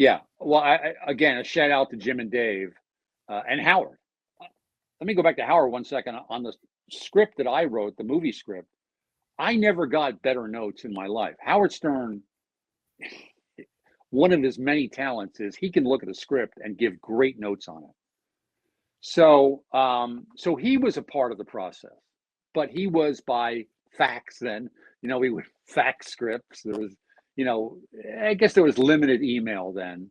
Yeah. Well, again, a shout out to Jim and Dave and Howard. Uh, Let me go back to Howard one second on the script that I wrote, the movie script. I never got better notes in my life. Howard Stern, one of his many talents is he can look at a script and give great notes on it. So he was a part of the process, but he was by fax then. We would fax scripts. There was, you know, I guess there was limited email then.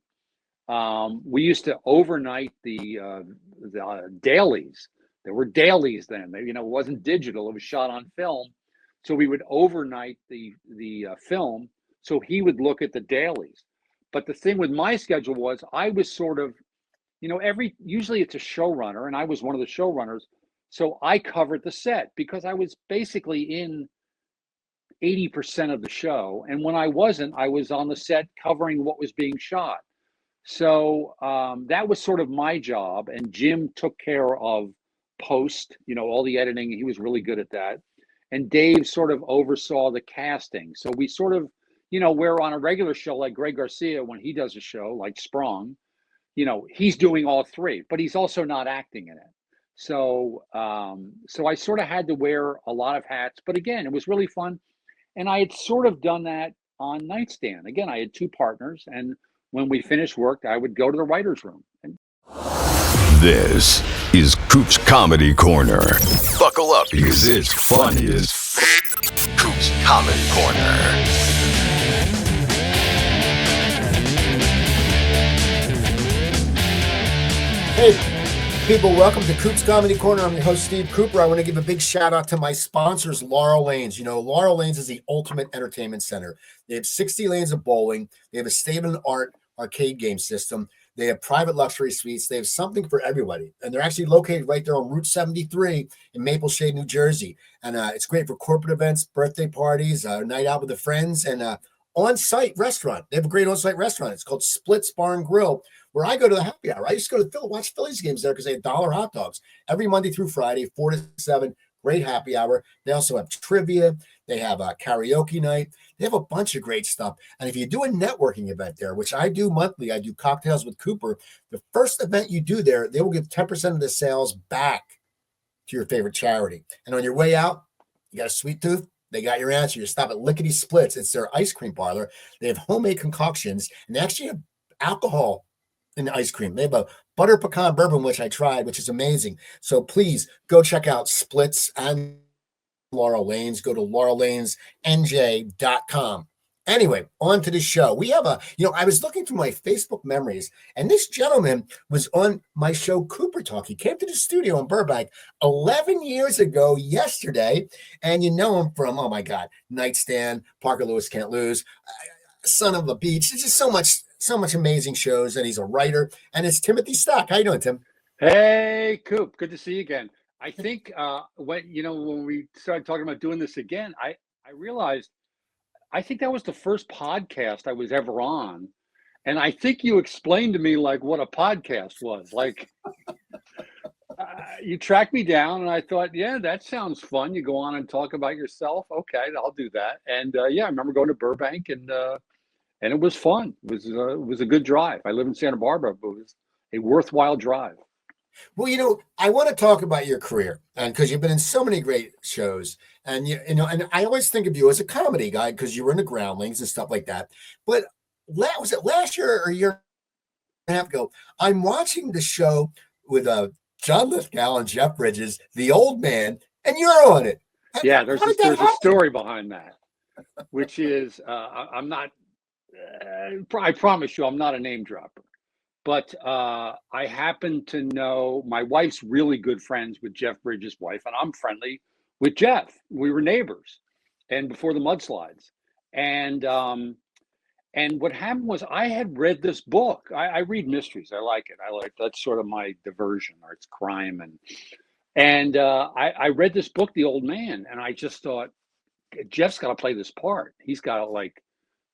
We used to overnight the dailies. There were dailies then. It wasn't digital. It was shot on film. So we would overnight the film. So he would look at the dailies. But the thing with my schedule was I was sort of, usually it's a showrunner, and I was one of the showrunners. So I covered the set because I was basically in 80% of the show. And when I wasn't, I was on the set covering what was being shot. So that was sort of my job. And Jim took care of post, all the editing. He was really good at that. And Dave sort of oversaw the casting. So we sort of, we're on a regular show like Greg Garcia, when he does a show like Sprung, he's doing all three, but he's also not acting in it. So I sort of had to wear a lot of hats, but again, it was really fun. And I had sort of done that on Nightstand. Again, I had two partners, and when we finished work, I would go to the writer's room. This is Coop's Comedy Corner. Buckle up because it's funny as Coop's Comedy Corner. Hey, people, welcome to Coop's Comedy Corner. I'm your host, Steve Cooper. I want to give a big shout out to my sponsors, Laurel Lanes. Laurel Lanes is the ultimate entertainment center. They have 60 lanes of bowling. They have a state-of-the-art arcade game system. They have private luxury suites. They have something for everybody. And they're actually located right there on Route 73 in Maple Shade, New Jersey. And it's great for corporate events, birthday parties, night out with the friends, and on-site restaurant. They have a great on-site restaurant. It's called Splits Bar and Grill, where I go to the happy hour. I used to go to watch Phillies games there because they have dollar hot dogs every Monday through Friday, 4 to 7. Great happy hour. They also have trivia. They have a karaoke night. They have a bunch of great stuff. And if you do a networking event there, which I do monthly, I do Cocktails with Cooper. The first event you do there, they will give 10% of the sales back to your favorite charity. And on your way out, you got a sweet tooth, they got your answer. You stop at Lickety Splits. It's their ice cream parlor. They have homemade concoctions, and they actually have alcohol in the ice cream. They have a butter pecan bourbon, which I tried, which is amazing. So please go check out Splits and Laurel Lanes. Go to laurelLanesNJ.com. Anyway, on to the show. We have I was looking through my Facebook memories, and this gentleman was on my show, Cooper Talk. He came to the studio in Burbank 11 years ago yesterday, and you know him from, oh my God, Nightstand, Parker Lewis Can't Lose, Son of a Beach. There's just so much amazing shows, and he's a writer, and it's Timothy Stock. How you doing, Tim? Hey, Coop, good to see you again. I think when we started talking about doing this again, I realized I think that was the first podcast I was ever on. And I think you explained to me like what a podcast was. Like you tracked me down, and I thought, yeah, that sounds fun. You go on and talk about yourself. Okay, I'll do that. And yeah, I remember going to Burbank, and it was fun. It was a good drive. I live in Santa Barbara, but it was a worthwhile drive. Well, I want to talk about your career, and because you've been in so many great shows, and and I always think of you as a comedy guy because you were in the Groundlings and stuff like that. But was it last year or a year and a half ago? I'm watching the show with John Lithgow and Jeff Bridges, The Old Man, and you're on it. Yeah, there's a story behind that, which is I'm not. I promise you, I'm not a name dropper. But I happen to know my wife's really good friends with Jeff Bridges' wife, and I'm friendly with Jeff. We were neighbors, and before the mudslides, and what happened was I had read this book. I read mysteries. I like it. That's sort of my diversion, or it's crime, and I read this book, The Old Man, and I just thought Jeff's got to play this part. He's got to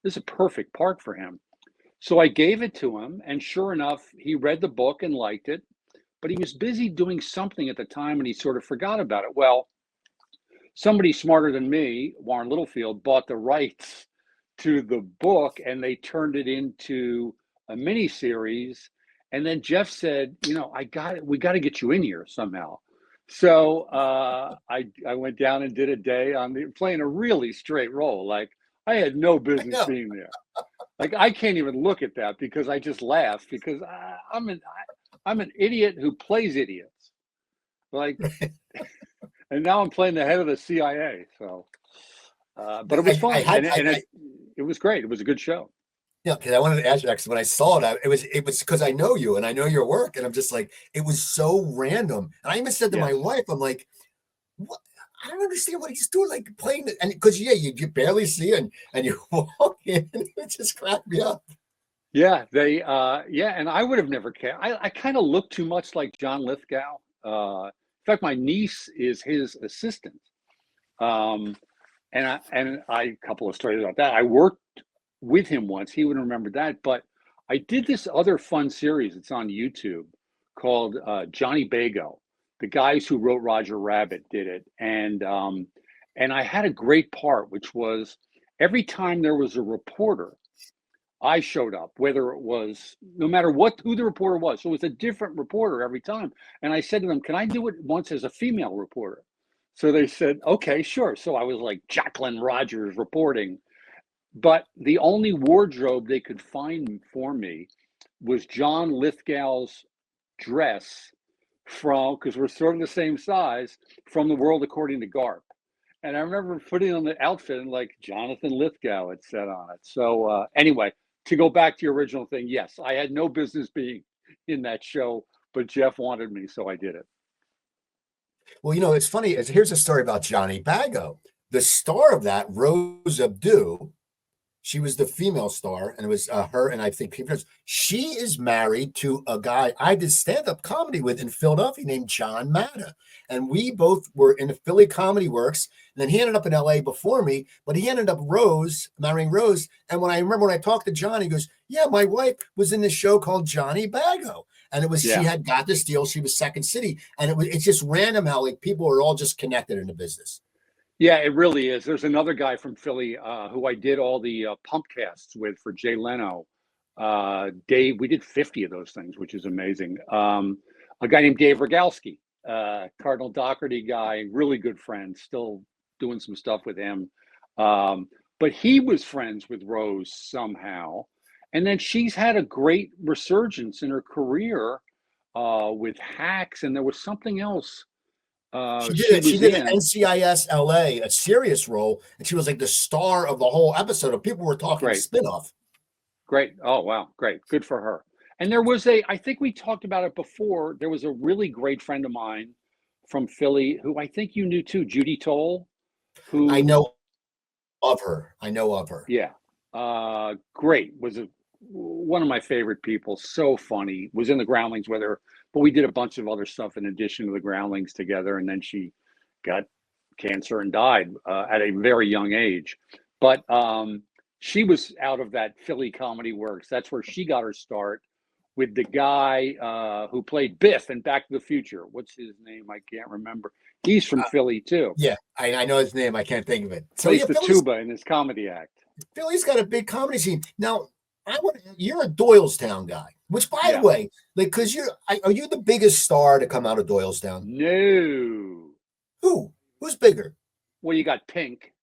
this is a perfect part for him. So I gave it to him, and sure enough, he read the book and liked it, but he was busy doing something at the time, and he sort of forgot about it. Well, somebody smarter than me, Warren Littlefield, bought the rights to the book, and they turned it into a mini series. And then Jeff said, we got to get you in here somehow. So I went down and did a day playing a really straight role. Like I had no I business know. being there. Like I can't even look at that because I just laugh because I'm an idiot who plays idiots. Like, and now I'm playing the head of the CIA. So, but it was fun, it was great. It was a good show. Yeah, because I wanted to ask you that, 'cause when I saw it, it was because I know you and I know your work, and I'm just like, it was so random. And I even said to my Yes. wife, I'm like, what? I don't understand what he's doing, like playing it. And because you barely see and you walk in, and it just cracked me up. Yeah, and I would have never cared. I kind of look too much like John Lithgow. In fact, my niece is his assistant. Um, and a couple of stories about that. I worked with him once. He would remember that. But I did this other fun series. It's on YouTube called Johnny Bago. The guys who wrote Roger Rabbit did it, and I had a great part, which was every time there was a reporter, I showed up, whether it was no matter who the reporter was. So it was a different reporter every time. And I said to them, "Can I do it once as a female reporter?" So they said, "Okay, sure." So I was like Jacqueline Rogers reporting, but the only wardrobe they could find for me was John Lithgow's dress because we're sort of the same size, from The World According to Garp. And I remember putting on the outfit and like Jonathan Lithgow had said on it. So anyway, to go back to your original thing, yes, I had no business being in that show, but Jeff wanted me, so I did it. Well, it's funny. Here's a story about Johnny Bago. The star of that, Rose Abdu, she was the female star, and it was her and I think she is married to a guy I did stand-up comedy with in Philadelphia named John Matta. And we both were in the Philly Comedy Works. And then he ended up in LA before me, but he ended up marrying Rose. And when I talked to John, he goes, "Yeah, my wife was in this show called Johnny Bago." And it was, she had got this deal. She was Second City. And it's just random how like people are all just connected in the business. Yeah, it really is. There's another guy from Philly who I did all the pump casts with for Jay Leno. Dave, we did 50 of those things, which is amazing. A guy named Dave Rogalski, Cardinal Doherty guy, really good friend, still doing some stuff with him. But he was friends with Rose somehow. And then she's had a great resurgence in her career with Hacks, and there was something else. She did an NCIS LA, a serious role, and she was like the star of the whole episode. Of people were talking spinoff. Great. Oh, wow. Great. Good for her. And there was I think we talked about it before. There was a really great friend of mine from Philly who I think you knew too, Judy Toll. Who I know of her. Yeah. Great. Was one of my favorite people. So funny. Was in the Groundlings with her, but we did a bunch of other stuff in addition to the Groundlings together. And then she got cancer and died at a very young age. But she was out of that Philly Comedy Works. That's where she got her start with the guy who played Biff in Back to the Future. What's his name? I can't remember. He's from Philly too. Yeah, I know his name. I can't think of it. So he's the tuba in his comedy act. Philly's got a big comedy scene. Now, you're a Doylestown guy, which, by the way, like, because are you the biggest star to come out of Doylestown? No. Who's bigger? Well, you got Pink.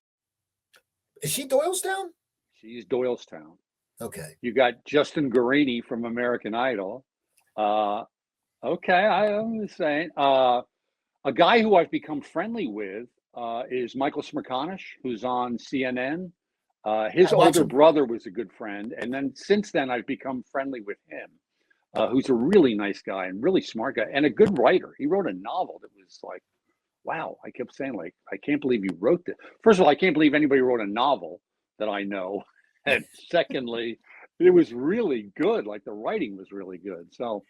Is she Doylestown? She's Doylestown. Okay. You got Justin Guarini from American Idol. Okay, I'm just saying. A guy who I've become friendly with is Michael Smerconish, who's on CNN. His older brother was a good friend. And then since then, I've become friendly with him, who's a really nice guy and really smart guy and a good writer. He wrote a novel that was like, wow. I kept saying, like, I can't believe you wrote this. First of all, I can't believe anybody wrote a novel that I know. And secondly, it was really good. Like the writing was really good. So,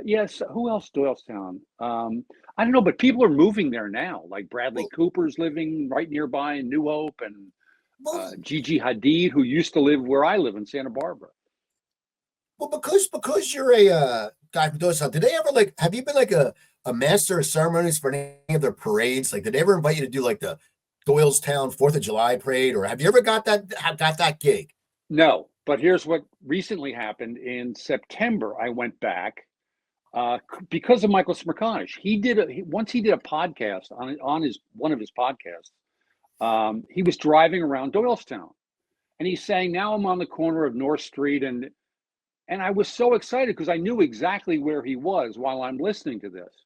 yes. Who else? Doylestown. I don't know, but people are moving there now. Like Bradley Cooper's living right nearby in New Hope, and Gigi Hadid, who used to live where I live in Santa Barbara. Well, because you're a guy from Doylestown, did they ever have you been like a master of ceremonies for any of their parades? Like, did they ever invite you to do like the Doylestown 4th of July parade, or have you ever got that gig? No, But here's what recently happened. In September, I went back because of Michael Smerconish. Once he did a podcast on his one of his podcasts. He was driving around Doylestown, and he's saying, "Now I'm on the corner of North Street," and I was so excited because I knew exactly where he was while I'm listening to this.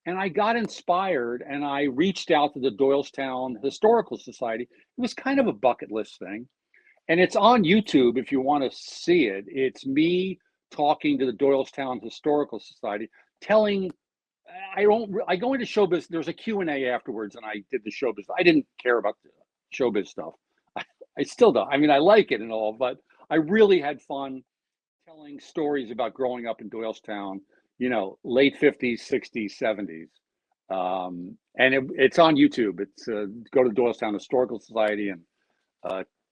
And I got inspired and I reached out to the Doylestown Historical Society. It was kind of a bucket list thing. And it's on YouTube if you want to see it. It's me talking to the Doylestown Historical Society, telling I go into showbiz. There's a Q&A afterwards, and I did the showbiz. I didn't care about the showbiz stuff. I still don't. I mean, I like it and all, but I really had fun telling stories about growing up in Doylestown, late 50s, 60s, 70s. And it's on YouTube. It's go to Doylestown Historical Society, and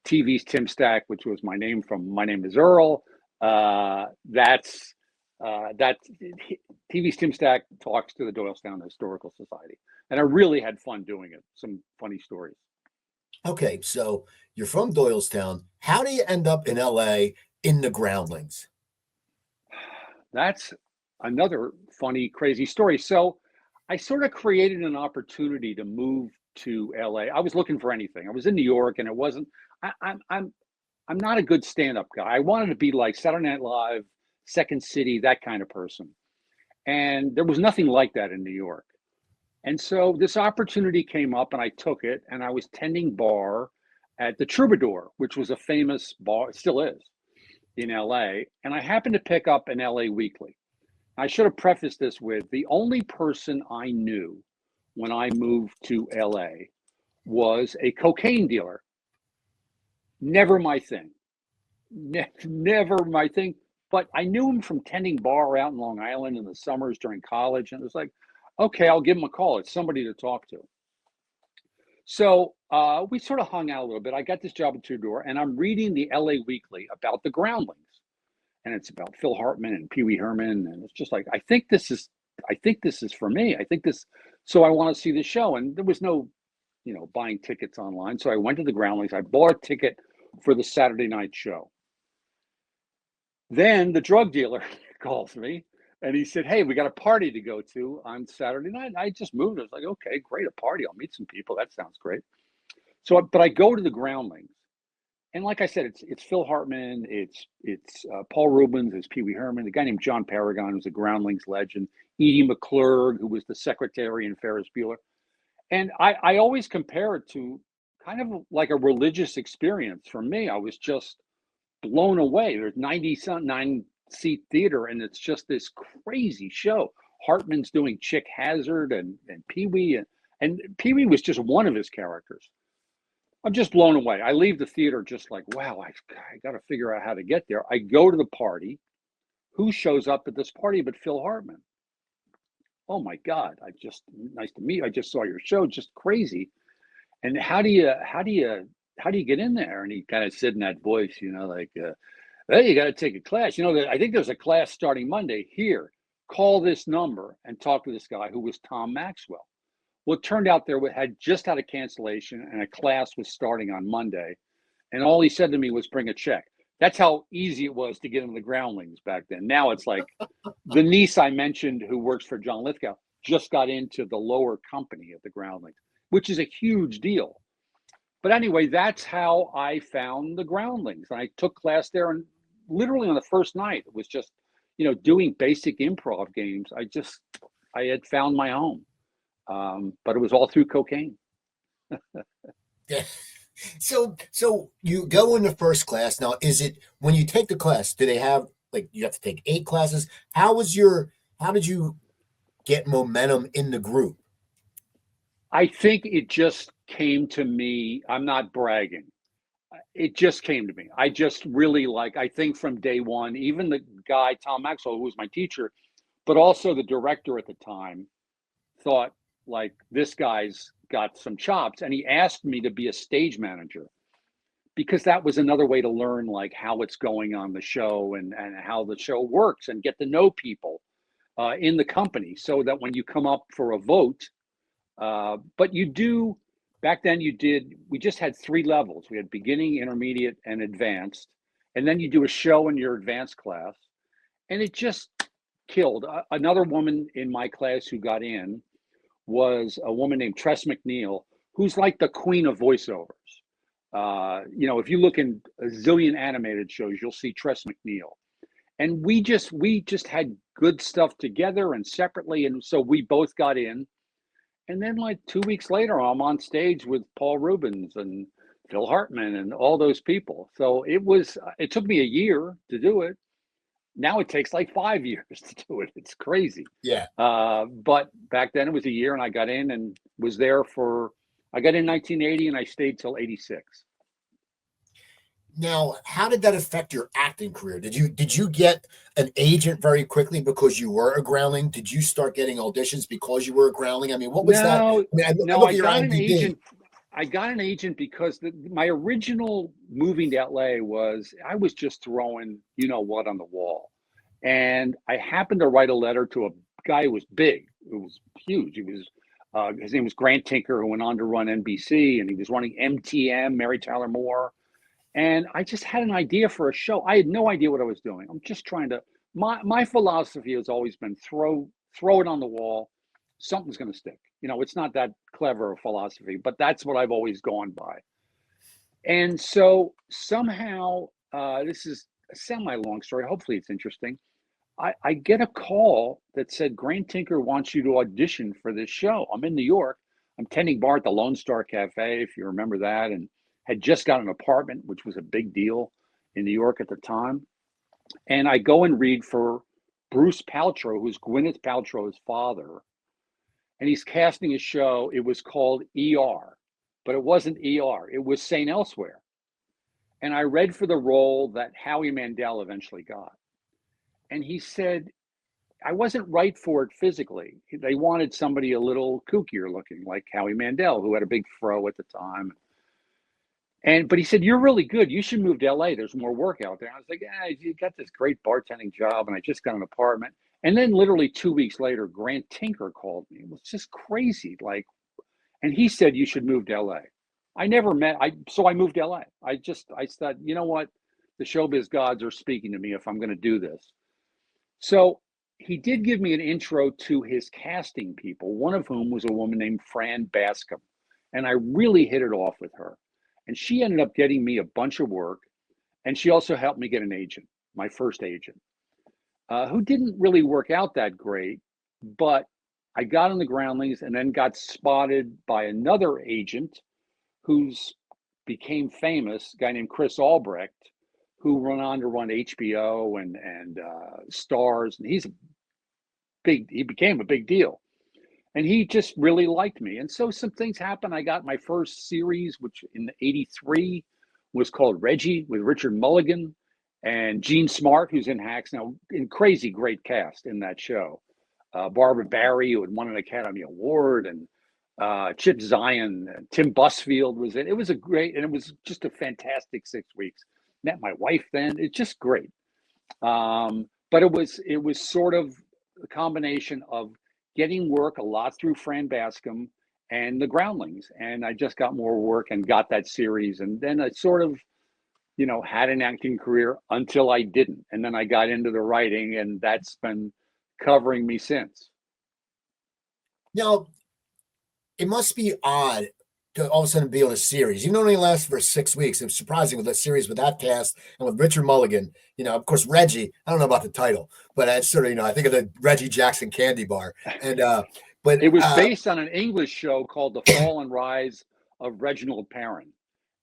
TV's Tim Stack, which was my name from My Name is Earl. That's TV's Tim Stack talks to the Doylestown Historical Society. And I really had fun doing it. Some funny stories. Okay, so you're from Doylestown. How do you end up in LA in the Groundlings? That's another funny, crazy story. So I sort of created an opportunity to move to LA. I was looking for anything. I was in New York, and it wasn't. I'm not a good stand-up guy. I wanted to be like Saturday Night Live, Second City, that kind of person. And there was nothing like that in New York. And so this opportunity came up, and I took it, and I was tending bar at the Troubadour, which was a famous bar, it still is, in LA. And I happened to pick up an LA Weekly. I should have prefaced this with the only person I knew when I moved to LA was a cocaine dealer. Never my thing. Never my thing. But I knew him from tending bar out in Long Island in the summers during college. And it was like, okay, I'll give him a call. It's somebody to talk to. So we sort of hung out a little bit. I got this job at Troubadour, and I'm reading the LA Weekly about the Groundlings. And it's about Phil Hartman and Pee Wee Herman. And it's just like, I think this is for me. So I want to see the show. And there was no, buying tickets online. So I went to the Groundlings. I bought a ticket for the Saturday night show. Then the drug dealer calls me, and he said, "Hey, we got a party to go to on Saturday night." I just moved. I was like, "Okay, great, a party. I'll meet some people. That sounds great." But I go to the Groundlings, and like I said, it's Phil Hartman, it's Paul Rubens, it's Pee Wee Herman, the guy named John Paragon, who's a Groundlings legend, Edie McClurg, who was the secretary in Ferris Bueller, and I always compare it to kind of like a religious experience. For me, I was just blown away. There's 99 seat theater, and it's just this crazy show. Hartman's doing Chick Hazard and Pee Wee, and Pee Wee was just one of his characters. I'm just blown away. I leave the theater just like, wow, I got to figure out how to get there. I go to the party. Who shows up at this party but Phil Hartman? Oh my God! Nice to meet you. I just saw your show. Just crazy. And how do you get in there? And he kind of said in that voice, like, well, you got to take a class. I think there's a class starting Monday. Here, call this number and talk to this guy who was Tom Maxwell. Well, it turned out there had just had a cancellation, and a class was starting on Monday. And all he said to me was, bring a check. That's how easy it was to get into the Groundlings back then. Now it's like the niece I mentioned who works for John Lithgow just got into the lower company at the Groundlings, which is a huge deal. But anyway, that's how I found the Groundlings. I took class there, and literally on the first night, it was just, doing basic improv games. I had found my home. But it was all through cocaine. Yeah. So you go into first class. Now, is it when you take the class, do they have you have to take 8 classes? How did you get momentum in the group? I think it just came to me. I'm not bragging. It just came to me. I just really I think from day one, even the guy, Tom Maxwell, who was my teacher, but also the director at the time, thought this guy's got some chops, and he asked me to be a stage manager because that was another way to learn how it's going on the show and how the show works and get to know people in the company, so that when you come up for a vote, but back then we just had 3 levels. We had beginning, intermediate, and advanced, and then you do a show in your advanced class, and it just killed. Another woman in my class who got in was a woman named Tress McNeil, who's like the queen of voiceovers. If you look in a zillion animated shows, you'll see Tress McNeil. And we just had good stuff together and separately, and so we both got in. And then like 2 weeks later, I'm on stage with Paul Rubens and Phil Hartman and all those people. So it took me a year to do it. Now it takes like 5 years to do it. It's crazy. Yeah. But back then it was a year, and I got in and was there I got in 1980 and I stayed till 86. Now, how did that affect your acting career? Did you get an agent very quickly because you were a groundling? Did you start getting auditions because you were a groundling? I mean, what was that? I mean, No, look I at your got an IMDb. agent. I got an agent because my original moving to LA was I was just throwing you know what on the wall, and I happened to write a letter to a guy who was big, who was huge. His name was Grant Tinker, who went on to run NBC, and he was running MTM, Mary Tyler Moore. And I just had an idea for a show. I had no idea what I was doing. I'm just trying to. My philosophy has always been throw it on the wall. Something's going to stick. It's not that clever a philosophy, but that's what I've always gone by. And so somehow, this is a semi-long story. Hopefully, it's interesting. I get a call that said Grant Tinker wants you to audition for this show. I'm in New York. I'm tending bar at the Lone Star Cafe, if you remember that, and had just got an apartment, which was a big deal in New York at the time. And I go and read for Bruce Paltrow, who's Gwyneth Paltrow's father, and he's casting a show. It was called ER, but it wasn't ER. It was St. Elsewhere. And I read for the role that Howie Mandel eventually got. And he said, I wasn't right for it physically. They wanted somebody a little kookier looking, like Howie Mandel, who had a big fro at the time. But he said, you're really good. You should move to LA. There's more work out there. I was like, you got this great bartending job, and I just got an apartment. And then literally 2 weeks later, Grant Tinker called me. It was just crazy. And he said, you should move to LA. I never met, so I moved to LA. I said, you know what? The showbiz gods are speaking to me if I'm going to do this. So he did give me an intro to his casting people, one of whom was a woman named Fran Bascom. And I really hit it off with her. And she ended up getting me a bunch of work. And she also helped me get an agent, my first agent, who didn't really work out that great. But I got on the Groundlings and then got spotted by another agent who's became famous, a guy named Chris Albrecht, who went on to run HBO and Stars. And he became a big deal. And he just really liked me. And so some things happened. I got my first series, which in '83 was called Reggie with Richard Mulligan and Gene Smart, who's in Hacks now, in crazy great cast in that show. Barbara Barry, who had won an Academy Award, and Chip Zion, and Tim Busfield was in. It was it was just a fantastic 6 weeks. Met my wife then. It's just great. But it was sort of a combination of getting work a lot through Fran Bascom and the Groundlings. And I just got more work and got that series. And then I sort of, had an acting career until I didn't. And then I got into the writing, and that's been covering me since. Now, it must be odd to all of a sudden be on a series. You only last for 6 weeks. It was surprising with that series with that cast and with Richard Mulligan. Of course, Reggie. I don't know about the title, but that's sort of, I think of the Reggie Jackson candy bar. And but it was based on an English show called The Fall and Rise of Reginald Perrin,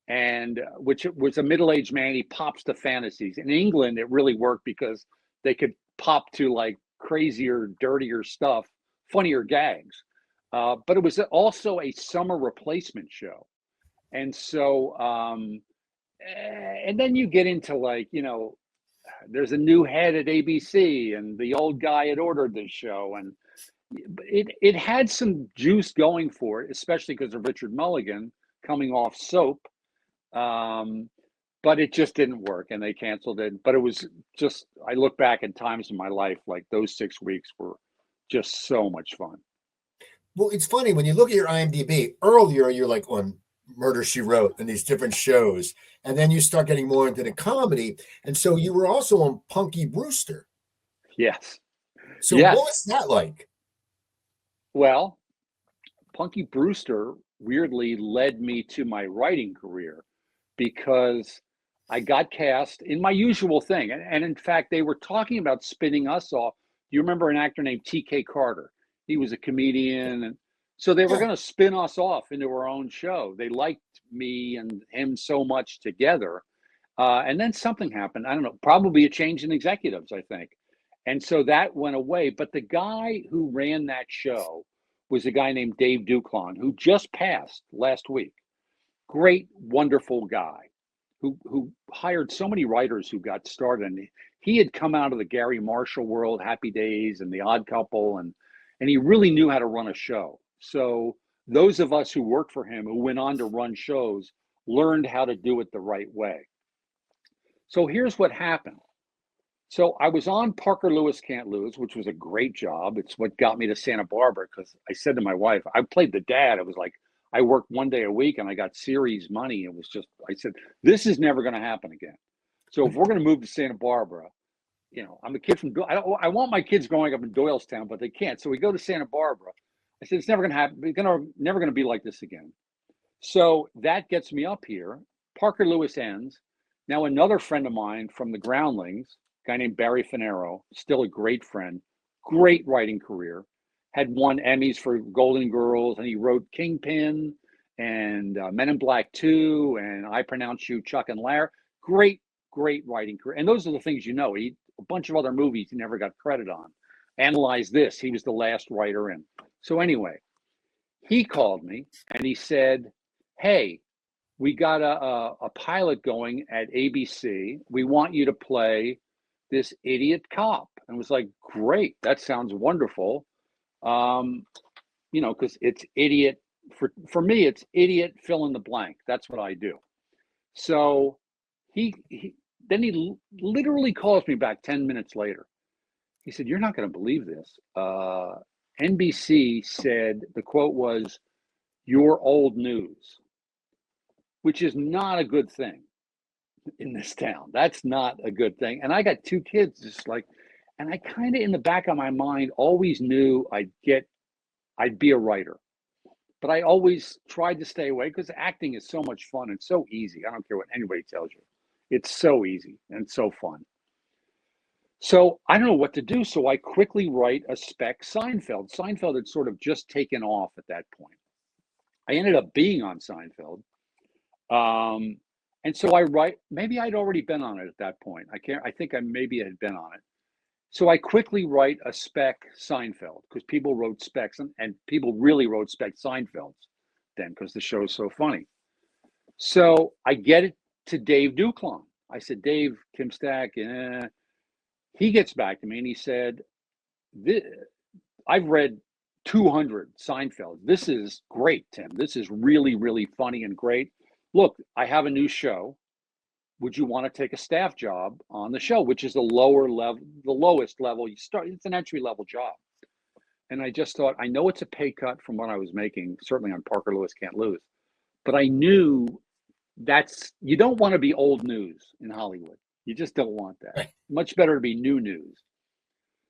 and which was a middle-aged man. He pops to fantasies. In England, it really worked because they could pop to like crazier, dirtier stuff, funnier gags. But it was also a summer replacement show. And so, and then you get into there's a new head at ABC, and the old guy had ordered this show. And it had some juice going for it, especially because of Richard Mulligan coming off Soap. But it just didn't work, and they canceled it. But it was just, I look back at times in my life, like those 6 weeks were just so much fun. Well, it's funny when you look at your IMDb earlier, you're like on Murder She Wrote and these different shows. And then you start getting more into the comedy. And so you were also on Punky Brewster. Yes. So what Yes. was that like? Well, Punky Brewster weirdly led me to my writing career because I got cast in my usual thing. And in fact, they were talking about spinning us off. Do you remember an actor named T.K. Carter? He was a comedian. And so they were Yeah. going to spin us off into our own show. They liked me and him so much together. And then something happened. I don't know, probably a change in executives, I think. And so that went away. But the guy who ran that show was a guy named Dave Duclon, who just passed last week. Great, wonderful guy who hired so many writers who got started. And he had come out of the Gary Marshall world, Happy Days and The Odd Couple, and he really knew how to run a show. So those of us who worked for him, who went on to run shows, learned how to do it the right way. So here's what happened. So I was on Parker Lewis Can't Lose, which was a great job. It's what got me to Santa Barbara because I said to my wife, I played the dad. It was like I worked one day a week and I got series money. It was just, I said, this is never going to happen again. So if we're going to move to Santa Barbara, I'm a kid from, I want my kids growing up in Doylestown, but they can't. So we go to Santa Barbara. I said, it's never going to happen. It's never going to be like this again. So that gets me up here. Parker Lewis ends. Now another friend of mine from the Groundlings, a guy named Barry Finero, still a great friend, great writing career, had won Emmys for Golden Girls, and he wrote Kingpin and Men in Black 2, and I Pronounce You Chuck and Larry. Great, great writing career. And those are the things He a bunch of other movies he never got credit on. Analyze This, he was the last writer in. So anyway, he called me and he said, hey, we got a pilot going at ABC. We want you to play this idiot cop. And it was like, great, that sounds wonderful. Because it's idiot, for me, it's idiot, fill in the blank. That's what I do. So he literally calls me back 10 minutes later. He said, you're not going to believe this. NBC said, the quote was, "You're old news," which is not a good thing in this town. That's not a good thing. And I got two kids, and I kind of in the back of my mind always knew I'd be a writer. But I always tried to stay away because acting is so much fun and so easy. I don't care what anybody tells you. It's so easy and so fun. So I don't know what to do. So I quickly write a spec Seinfeld. Seinfeld had sort of just taken off at that point. I ended up being on Seinfeld. And so I write, maybe I'd already been on it at that point. I think I maybe had been on it. So I quickly write a spec Seinfeld because people wrote specs and people really wrote spec Seinfelds then because the show is so funny. So I get it to Dave Duclon. I said, Dave, Kim Stack, he gets back to me and he said, I've read 200 Seinfeld. This is great, Tim. This is really, really funny and great. Look, I have a new show. Would you want to take a staff job on the show, which is the lowest level you start? It's an entry level job. And I just thought, I know it's a pay cut from what I was making, certainly on Parker Lewis Can't Lose. But I knew you don't want to be old news in Hollywood. You just don't want that. Right. Much better to be new news.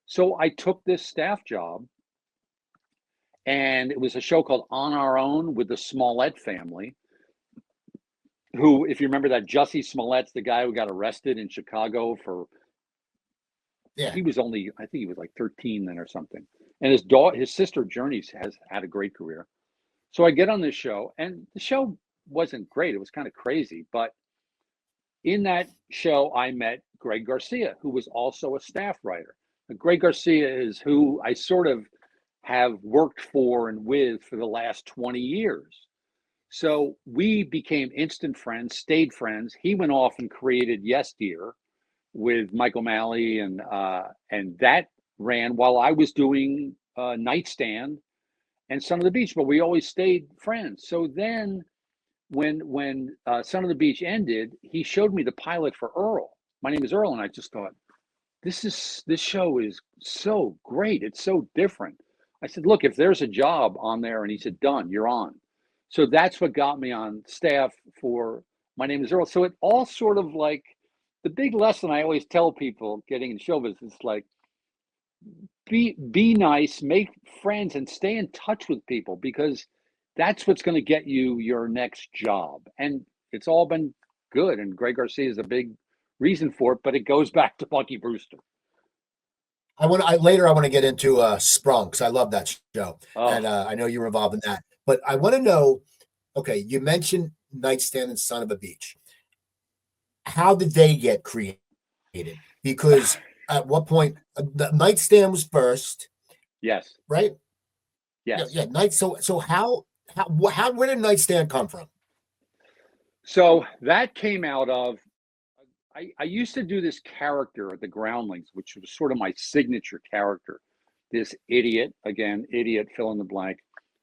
So I took this staff job, and it was a show called On Our Own with the Smollett family, who, if you remember that, Jussie Smollett's the guy who got arrested in Chicago for, he was only, I think he was like 13 then or something. And his sister Journey has had a great career. So I get on this show, and the show wasn't great. It was kind of crazy. But in that show, I met Greg Garcia, who was also a staff writer. And Greg Garcia is who I sort of have worked for and with for the last 20 years. So we became instant friends, stayed friends. He went off and created Yes Dear with Mike O'Malley, and that ran while I was doing Nightstand and Son of the Beach, but we always stayed friends. So then when Son of the Beach ended, he showed me the pilot for Earl. My name is Earl, and I just thought, this show is so great. It's so different. I said, look, if there's a job on there, and he said, done, you're on. So that's what got me on staff for My Name is Earl. So it all sort of like the big lesson I always tell people getting in show business is like be nice, make friends, and stay in touch with people because that's what's going to get you your next job. And it's all been good. And Greg Garcia is a big reason for it, but it goes back to Bucky Brewster. I want to get into Sprung because I love that show, and Oh, I know you're involved in that. But I want to know. Okay, you mentioned Nightstand and Son of a Beach. How did they get created? Because at what point the Nightstand was first, yes, right? Yeah, yes. yeah. So how where did Nightstand come from? So that came out of I used to do this character at the Groundlings, which was sort of my signature character. This idiot, again, idiot, fill in the blank,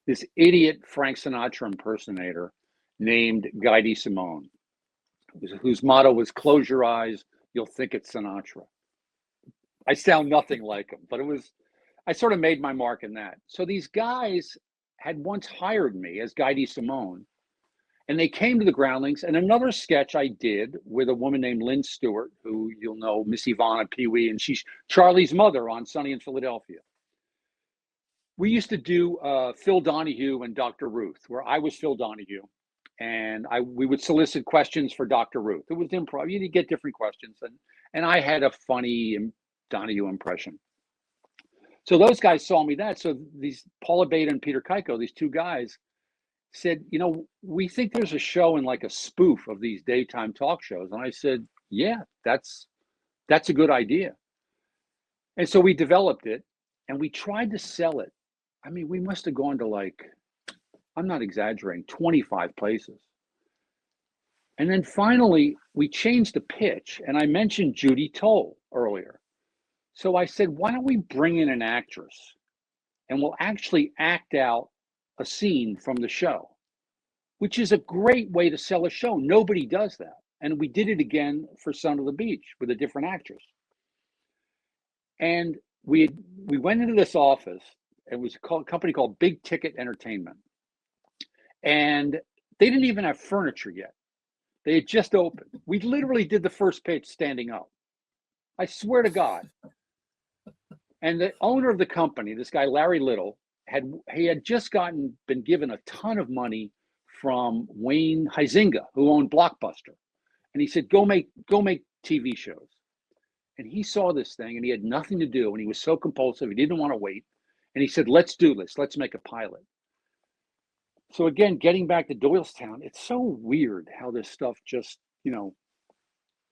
this idiot Frank Sinatra impersonator named Guy Simone, whose motto was close your eyes, you'll think it's Sinatra. I sound nothing like him, but I sort of made my mark in that. So these guys had once hired me as Guy Simone, and they came to the Groundlings. And another sketch I did with a woman named Lynn Stewart, who you'll know, Miss Yvonne Pee Wee, and she's Charlie's mother on Sunny in Philadelphia. We used to do Phil Donahue and Dr. Ruth, where I was Phil Donahue, and we would solicit questions for Dr. Ruth. It was improv. You get different questions, and I had a funny Donahue impression. So those guys saw me that. So these Paula Beta and Peter Keiko, these two guys, said, we think there's a show in like a spoof of these daytime talk shows. And I said, yeah, that's a good idea. And so we developed it and we tried to sell it. I mean, we must have gone to like, I'm not exaggerating, 25 places. And then finally we changed the pitch. And I mentioned Judy Toll earlier. So I said, why don't we bring in an actress and we'll actually act out a scene from the show, which is a great way to sell a show. Nobody does that. And we did it again for Son of the Beach with a different actress. And we went into this office. It was a company called Big Ticket Entertainment. And they didn't even have furniture yet. They had just opened. We literally did the first pitch standing up. I swear to God. And the owner of the company, this guy, Larry Little, he had just been given a ton of money from Wayne Huizenga, who owned Blockbuster. And he said, go make TV shows. And he saw this thing and he had nothing to do. And he was so compulsive, he didn't want to wait. And he said, let's do this. Let's make a pilot. So again, getting back to Doylestown, it's so weird how this stuff just,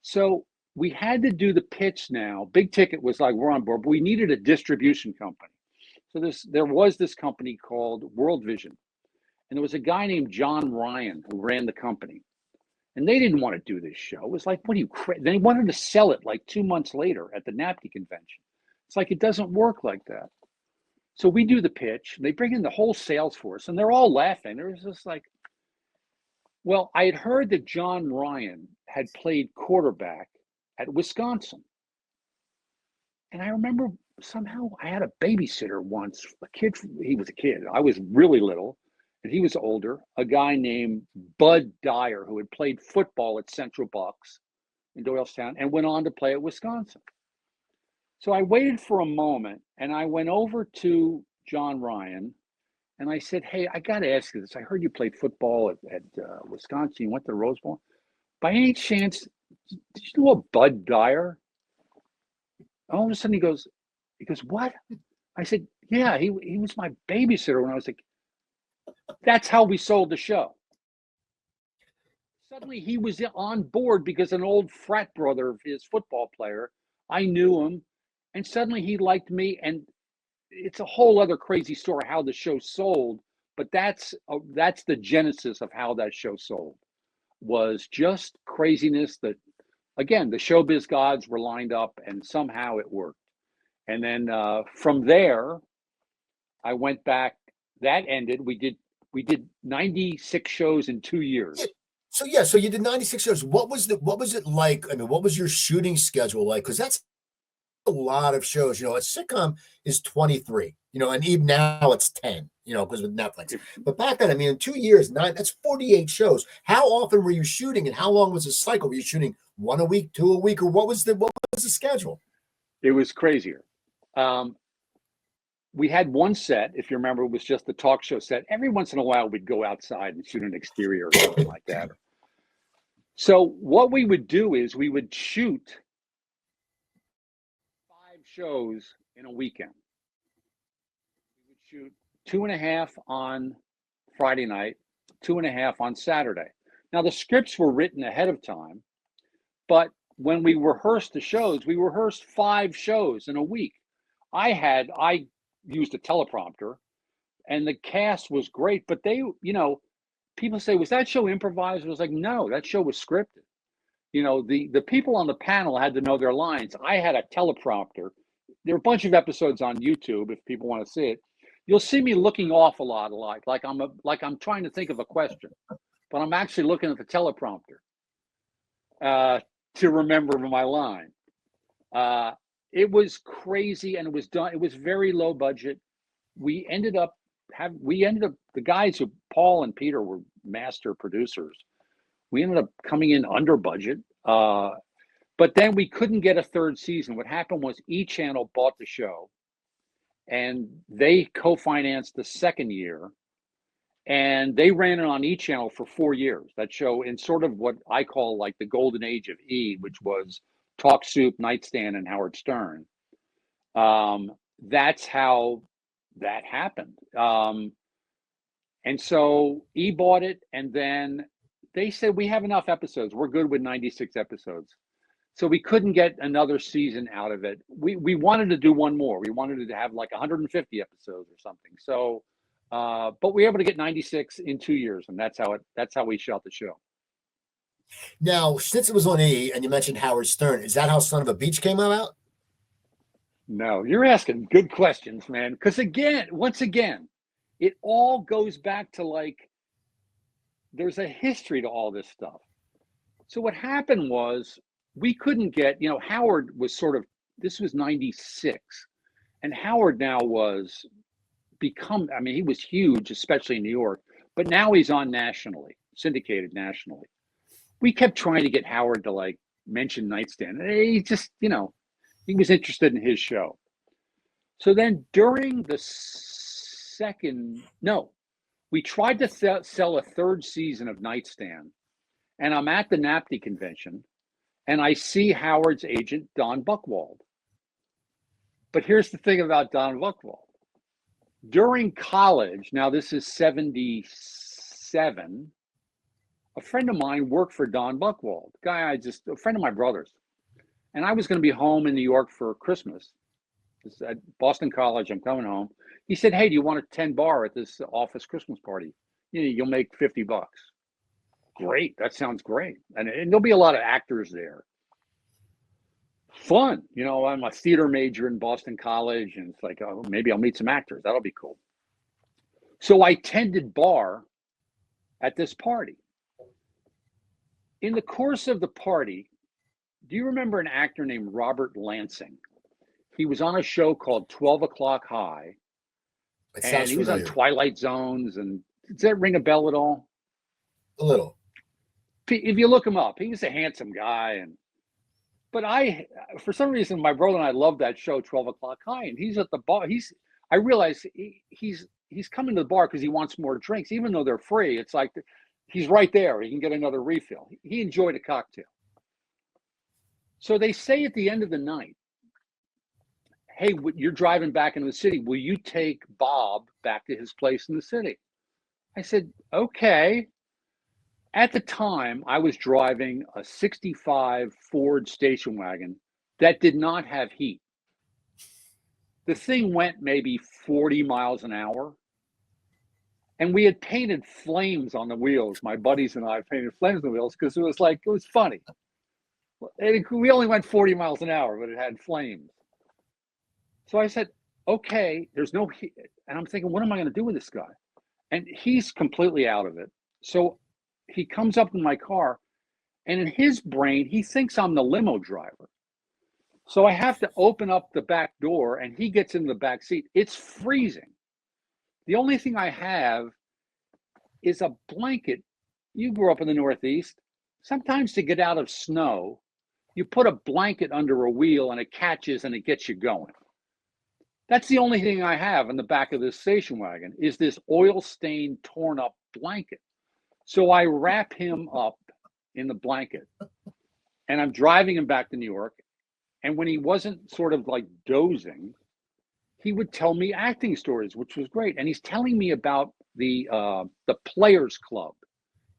So we had to do the pitch now. Big Ticket was like, we're on board, but we needed a distribution company. So there was this company called World Vision. And there was a guy named John Ryan who ran the company. And they didn't want to do this show. It was like, what are you crazy? They wanted to sell it like 2 months later at the NAPTY convention. It's like, it doesn't work like that. So we do the pitch. They bring in the whole sales force and they're all laughing. There was just like, well, I had heard that John Ryan had played quarterback at Wisconsin. And I remember somehow I had a babysitter once, he was a kid. I was really little. And he was older, a guy named Bud Dyer, who had played football at Central Bucks in Doylestown and went on to play at Wisconsin. So I waited for a moment and I went over to John Ryan and I said, hey, I got to ask you this. I heard you played football at Wisconsin. You went to the Rose Bowl. By any chance, did you know a Bud Dyer? All of a sudden he goes, what? I said, yeah, he was my babysitter when I was like, that's how we sold the show. Suddenly he was on board because an old frat brother of his, football player, I knew him, and suddenly he liked me. And it's a whole other crazy story how the show sold, but that's the genesis of how that show sold. Was just craziness that, again, the showbiz gods were lined up and somehow it worked. And then from there, I went back. That ended. We did 96 shows in 2 years. So you did 96 shows. What was it like? I mean, what was your shooting schedule like? Because that's a lot of shows. You know, a sitcom is 23, you know, and even now it's 10, you know, because with Netflix. But back then, I mean, in 2 years, that's 48 shows. How often were you shooting and how long was the cycle? Were you shooting one a week, two a week, or what was the schedule? It was crazier. We had one set, if you remember, it was just the talk show set. Every once in a while, we'd go outside and shoot an exterior or something like that. So what we would do is we would shoot 5 shows in a weekend. We would shoot 2.5 on Friday night, 2.5 on Saturday. Now, the scripts were written ahead of time, but when we rehearsed the shows, we rehearsed 5 shows in a week. I used a teleprompter and the cast was great, but they, you know, people say, was that show improvised? I was like, no, that show was scripted. You know, the people on the panel had to know their lines. I had a teleprompter. There are a bunch of episodes on YouTube if people want to see it. You'll see me looking off a lot, like I'm trying to think of a question, but I'm actually looking at the teleprompter to remember my line. It was crazy, and it was done. It was very low budget. We ended up the guys who Paul and Peter were master producers. We ended up coming in under budget, but then we couldn't get a third season. What happened was E! Channel bought the show, and they co-financed the second year, and they ran it on E! Channel for 4 years. That show, in sort of what I call like the golden age of E!, which was Talk Soup, Nightstand, and Howard Stern. That's how that happened. And so E! bought it, and then they said, we have enough episodes. We're good with 96 episodes. So we couldn't get another season out of it. We wanted to do one more. We wanted to have like 150 episodes or something. So, but we were able to get 96 in 2 years, and that's how we shot the show. Now, since it was on E! and you mentioned Howard Stern, is that how Son of a Beach came out? No, you're asking good questions, man. Because once again, it all goes back to like, there's a history to all this stuff. So what happened was we couldn't get, you know, Howard was this was 96, and Howard now he was huge, especially in New York, but now he's on nationally, syndicated nationally. We kept trying to get Howard to like mention Nightstand. He just, you know, he was interested in his show. So then during the we tried to sell a third season of Nightstand, and I'm at the NAPTY convention, and I see Howard's agent, Don Buchwald. But here's the thing about Don Buchwald. During college, now this is 77, a friend of mine worked for Don Buchwald, a friend of my brother's. And I was going to be home in New York for Christmas. This is at Boston College, I'm coming home. He said, hey, do you want a 10 bar at this office Christmas party? You know, you'll make $50. Great, that sounds great. And there'll be a lot of actors there. Fun, you know, I'm a theater major in Boston College, and it's like, oh, maybe I'll meet some actors. That'll be cool. So I tended bar at this party. In the course of the party, do you remember an actor named Robert Lansing? He was on a show called 12 O'Clock High, and he was on Twilight Zones. And does that ring a bell at all? A little. If you look him up, he was a handsome guy. But for some reason, my brother and I loved that show, 12 O'Clock High, and he's at the bar. I realize he's coming to the bar because he wants more drinks, even though they're free. It's like he's right there. He can get another refill. He enjoyed a cocktail. So they say at the end of the night, hey, you're driving back into the city. Will you take Bob back to his place in the city? I said, okay. At the time, I was driving a 65 Ford station wagon that did not have heat. The thing went maybe 40 miles an hour. And we had painted flames on the wheels. My buddies and I painted flames on the wheels because it was funny. We only went 40 miles an hour, but it had flames. So I said, okay, there's no heat. And I'm thinking, what am I going to do with this guy? And he's completely out of it. So he comes up in my car, and in his brain, he thinks I'm the limo driver. So I have to open up the back door and he gets in the back seat. It's freezing. The only thing I have is a blanket. You grew up in the Northeast. Sometimes to get out of snow, you put a blanket under a wheel and it catches and it gets you going. That's the only thing I have in the back of this station wagon is this oil-stained, torn up blanket. So I wrap him up in the blanket and I'm driving him back to New York. And when he wasn't sort of like dozing, he would tell me acting stories, which was great. And he's telling me about the Players Club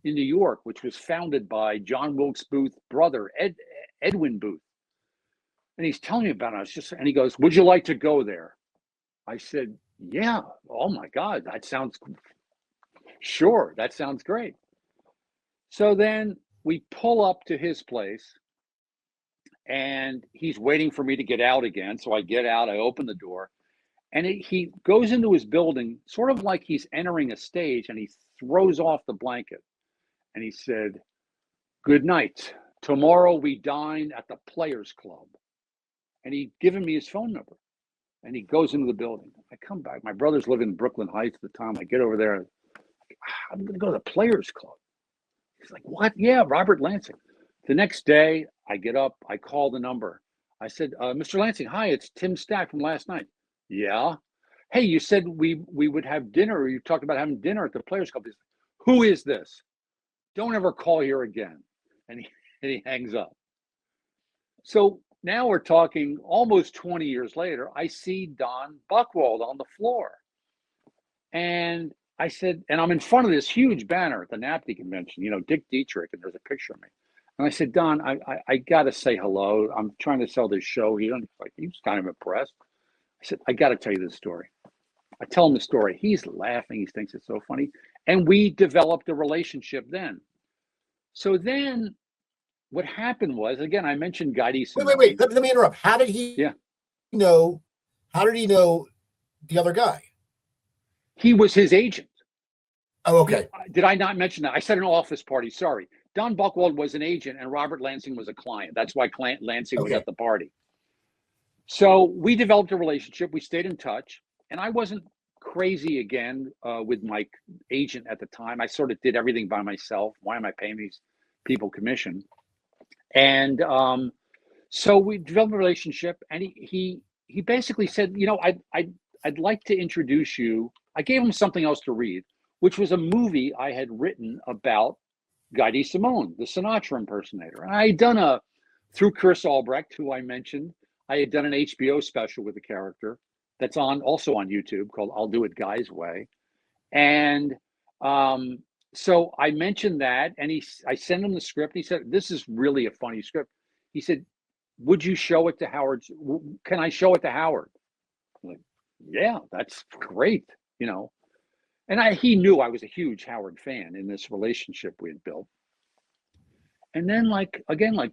in New York, which was founded by John Wilkes Booth's brother, Edwin Booth. And he's telling me about it. And he goes, "Would you like to go there?" I said, "Yeah. Oh my God, that sounds sure. That sounds great." So then we pull up to his place and he's waiting for me to get out again. So I get out, I open the door, and he goes into his building sort of like he's entering a stage, and he throws off the blanket and he said, "Good night. Tomorrow we dine at the Players Club." And he'd given me his phone number. And he goes into the building. I come back. My brothers live in Brooklyn Heights at the time. I get over there. I'm going to go to the Players Club. He's like, "What?" "Yeah, Robert Lansing." The next day, I get up. I call the number. I said, "Mr. Lansing, hi, it's Tim Stack from last night." "Yeah." "Hey, you said we would have dinner, or you talked about having dinner at the Players Club." He's like, "Who is this? Don't ever call here again." And he hangs up. So now we're talking almost 20 years later. I see Don Buchwald on the floor. And I said, and I'm in front of this huge banner at the NAPTY convention, Dick Dietrich, and there's a picture of me. And I said, "Don, I got to say hello. I'm trying to sell this show." He was kind of impressed. I said, "I got to tell you this story." I tell him the story. He's laughing. He thinks it's so funny. And we developed a relationship then. So then what happened was, again, I mentioned Guy Simone. Wait. Let me interrupt. How did he know? How did he know the other guy? He was his agent. Oh, okay. Did I not mention that? I said an office party. Sorry. Don Buchwald was an agent and Robert Lansing was a client. That's why Lansing was at the party. So we developed a relationship. We stayed in touch. And I wasn't crazy again with my agent at the time. I sort of did everything by myself. Why am I paying these people commission? And so we developed a relationship. And he basically said, I'd like to introduce you. I gave him something else to read, which was a movie I had written about Guy Simone, the Sinatra impersonator. And I had done through Chris Albrecht, who I mentioned, I had done an HBO special with the character that's also on YouTube called "I'll Do It Guy's Way." And so I mentioned that, and I sent him the script. He said, "This is really a funny script." He said, "Would you show it to Howard? Can I show it to Howard?" I'm like, "Yeah, that's great." And he knew I was a huge Howard fan in this relationship we had built. And then like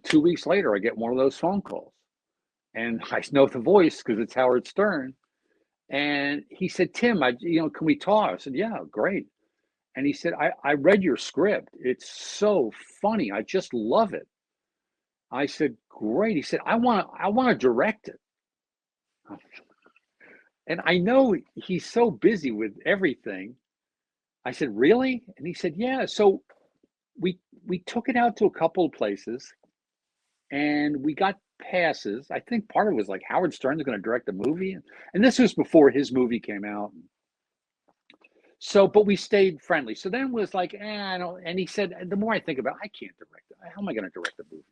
2 weeks later, I get one of those phone calls and I know the voice because it's Howard Stern. And he said, "Tim, can we talk?" I said, "Yeah, great." And he said, I read your script. It's so funny. I just love it." I said, "Great." He said, I want to direct it." And I know he's so busy with everything. I said, "Really?" And he said, "Yeah." So we took it out to a couple of places and we got passes. I think part of it was like Howard Stern's going to direct the movie. And this was before his movie came out. So, but we stayed friendly. So then it was like, I don't. And he said, the more I think about it, I can't direct it. How am I going to direct a movie?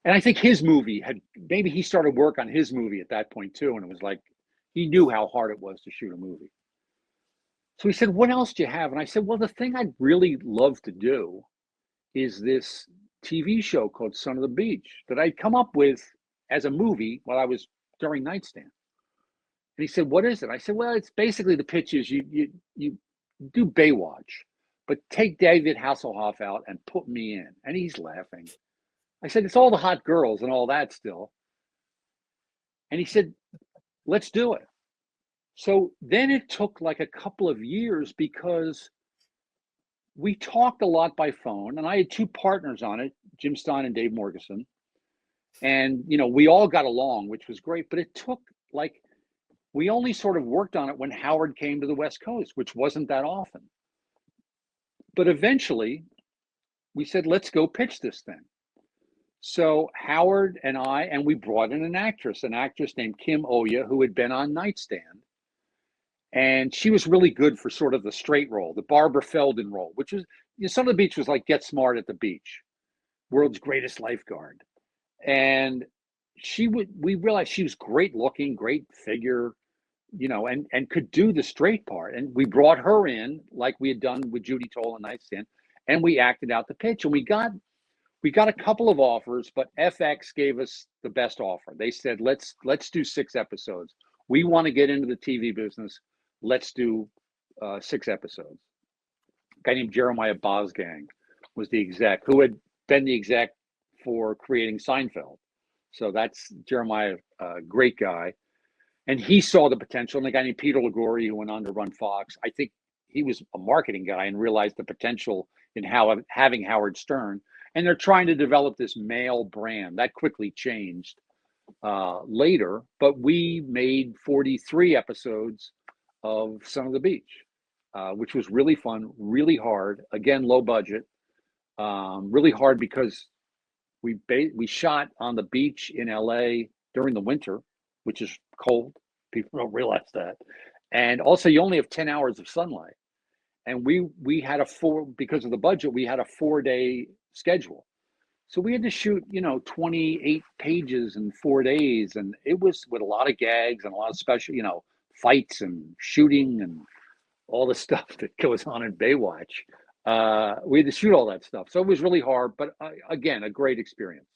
And I think his movie maybe he started work on his movie at that point too. And it was like, he knew how hard it was to shoot a movie. So he said, "What else do you have?" And I said, "Well, the thing I'd really love to do is this TV show called Son of the Beach that I'd come up with as a movie while I was during Nightstand." And he said, "What is it?" I said, "Well, it's basically the pitch is you do Baywatch, but take David Hasselhoff out and put me in." And he's laughing. I said, "It's all the hot girls and all that still." And he said, "Let's do it." So then it took like a couple of years because we talked a lot by phone, and I had two partners on it, Jim Stein and Dave Morgeson. And, we all got along, which was great, but it took like, we only sort of worked on it when Howard came to the West Coast, which wasn't that often. But eventually we said, let's go pitch this thing. So Howard and we brought in an actress named Kim Oya, who had been on Nightstand. And she was really good for sort of the straight role, the Barbara Feldon role, which was, Son of the Beach was like Get Smart at the Beach, world's greatest lifeguard. And we realized she was great looking, great figure, and could do the straight part. And we brought her in like we had done with Judy Toll and Nightstand, and we acted out the pitch. And we got a couple of offers, but FX gave us the best offer. They said, let's do 6 episodes. We want to get into the TV business. Let's do 6 episodes. A guy named Jeremiah Bosgang was the exec, who had been the exec for creating Seinfeld. So that's Jeremiah, a great guy. And he saw the potential. And a guy named Peter Liguori, who went on to run Fox, I think he was a marketing guy and realized the potential in having Howard Stern. And they're trying to develop this male brand. That quickly changed later, but we made 43 episodes of Son of the Beach, which was really fun, really hard. Again, low budget, really hard because we shot on the beach in LA during the winter, which is cold. People don't realize that. And also you only have 10 hours of sunlight. And we had because of the budget, we had a 4-day schedule. So we had to shoot, 28 pages in 4 days. And it was with a lot of gags and a lot of special, fights and shooting and all the stuff that goes on in Baywatch. We had to shoot all that stuff. So it was really hard, but again, a great experience.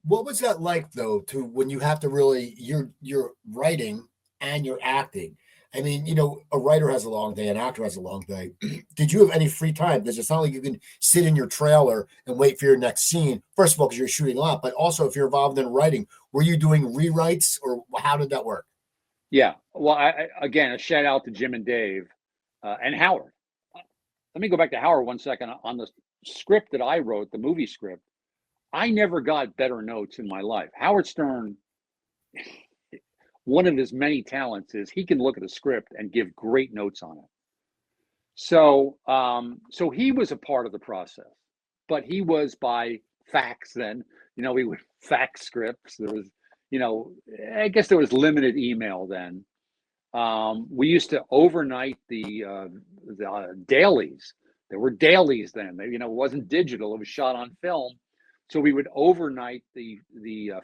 What was that like though, to when you have to really, you're writing and you're acting? I mean, a writer has a long day, an actor has a long day. Did you have any free time? Because it's not like you can sit in your trailer and wait for your next scene. First of all, because you're shooting a lot, but also if you're involved in writing, were you doing rewrites or how did that work? Yeah. Well, again, a shout out to Jim and Dave and Howard. Let me go back to Howard 1 second. On the script that I wrote, the movie script, I never got better notes in my life. Howard Stern, one of his many talents is he can look at a script and give great notes on it. So he was a part of the process, but he was by fax then. We would fax scripts. There was, I guess there was limited email then. We used to overnight the dailies. There were dailies then. It wasn't digital. It was shot on film. So we would overnight the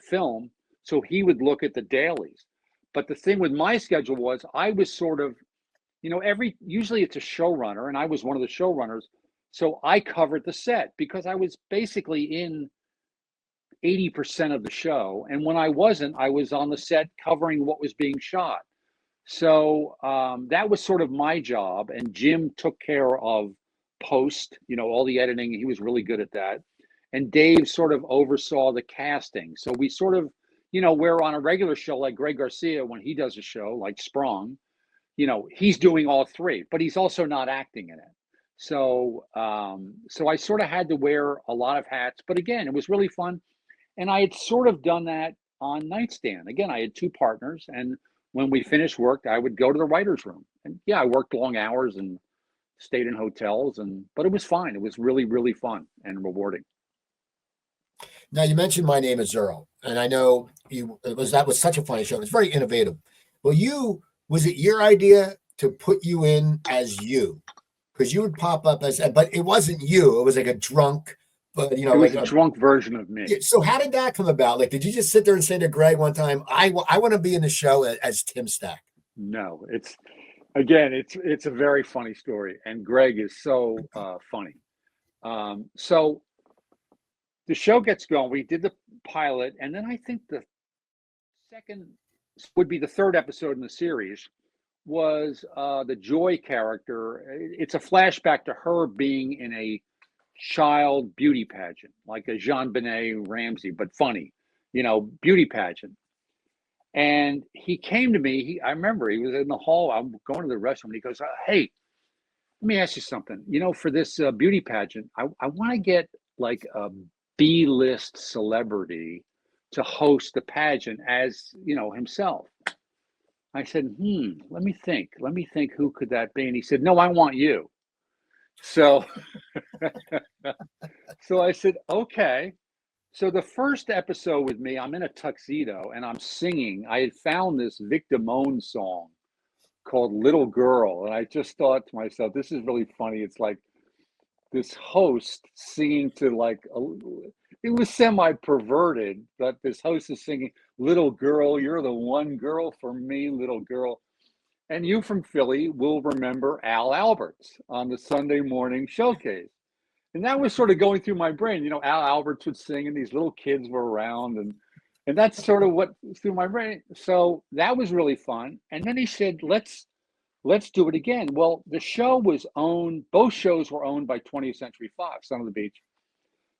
film. So he would look at the dailies. But the thing with my schedule was I was sort of, usually it's a showrunner, and I was one of the showrunners. So I covered the set because I was basically in 80% of the show. And when I wasn't, I was on the set covering what was being shot. So that was sort of my job. And Jim took care of post, all the editing. He was really good at that. And Dave sort of oversaw the casting. So we sort of, we're on a regular show like Greg Garcia, when he does a show like Sprung, he's doing all 3, but he's also not acting in it. So I sort of had to wear a lot of hats, but again, it was really fun. And I had sort of done that on Nightstand. Again, I had 2 partners, and when we finished work, I would go to the writer's room. And yeah, I worked long hours and stayed in hotels, but it was fine. It was really, really fun and rewarding. Now you mentioned My Name Is Earl, and I know that was such a funny show. It's very innovative. Well, was it your idea to put you in as you? Because you would pop up but it wasn't you. It was like a drunk, but it was like a drunk version of me. So how did that come about? Like, did you just sit there and say to Greg one time, I want to be in the show as Tim Stack? No, it's a very funny story, and Greg is so funny. So the show gets going. We did the pilot, and then I think the second would be the 3rd episode in the series was the Joy character. It's a flashback to her being in a child beauty pageant, like a Jean Benet Ramsey, but funny, beauty pageant. And he came to me. I remember he was in the hall. I'm going to the restroom, and he goes, "Hey, let me ask you something. For this beauty pageant, I want to get like a B-list celebrity to host the pageant as, himself. I said, let me think. Let me think, who could that be? And he said, no, I want you. So, so I said, okay. So the first episode with me, I'm in a tuxedo and I'm singing. I had found this Vic Damone song called Little Girl. And I just thought to myself, this is really funny. It's like this host singing to it was semi-perverted, but this host is singing, little girl, you're the one girl for me, little girl. And you from Philly will remember Al Alberts on the Sunday morning showcase. And that was sort of going through my brain. Al Alberts would sing and these little kids were around, and that's sort of what through my brain. So that was really fun. And then he said, let's do it again. Well, the show was owned, both shows were owned by 20th Century Fox, Son of the Beach.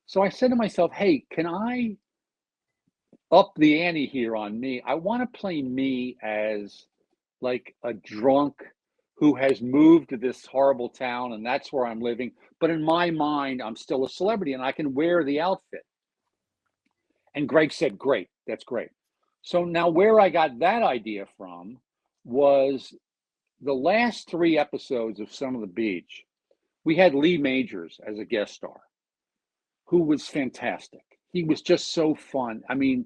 So I said to myself, hey, can I up the ante here on me? I want to play me as like a drunk who has moved to this horrible town and that's where I'm living. But in my mind, I'm still a celebrity and I can wear the outfit. And Greg said, great, that's great. So now where I got that idea from was the last 3 episodes of Son of the Beach. We had Lee Majors as a guest star, who was fantastic. He was just so fun. I mean,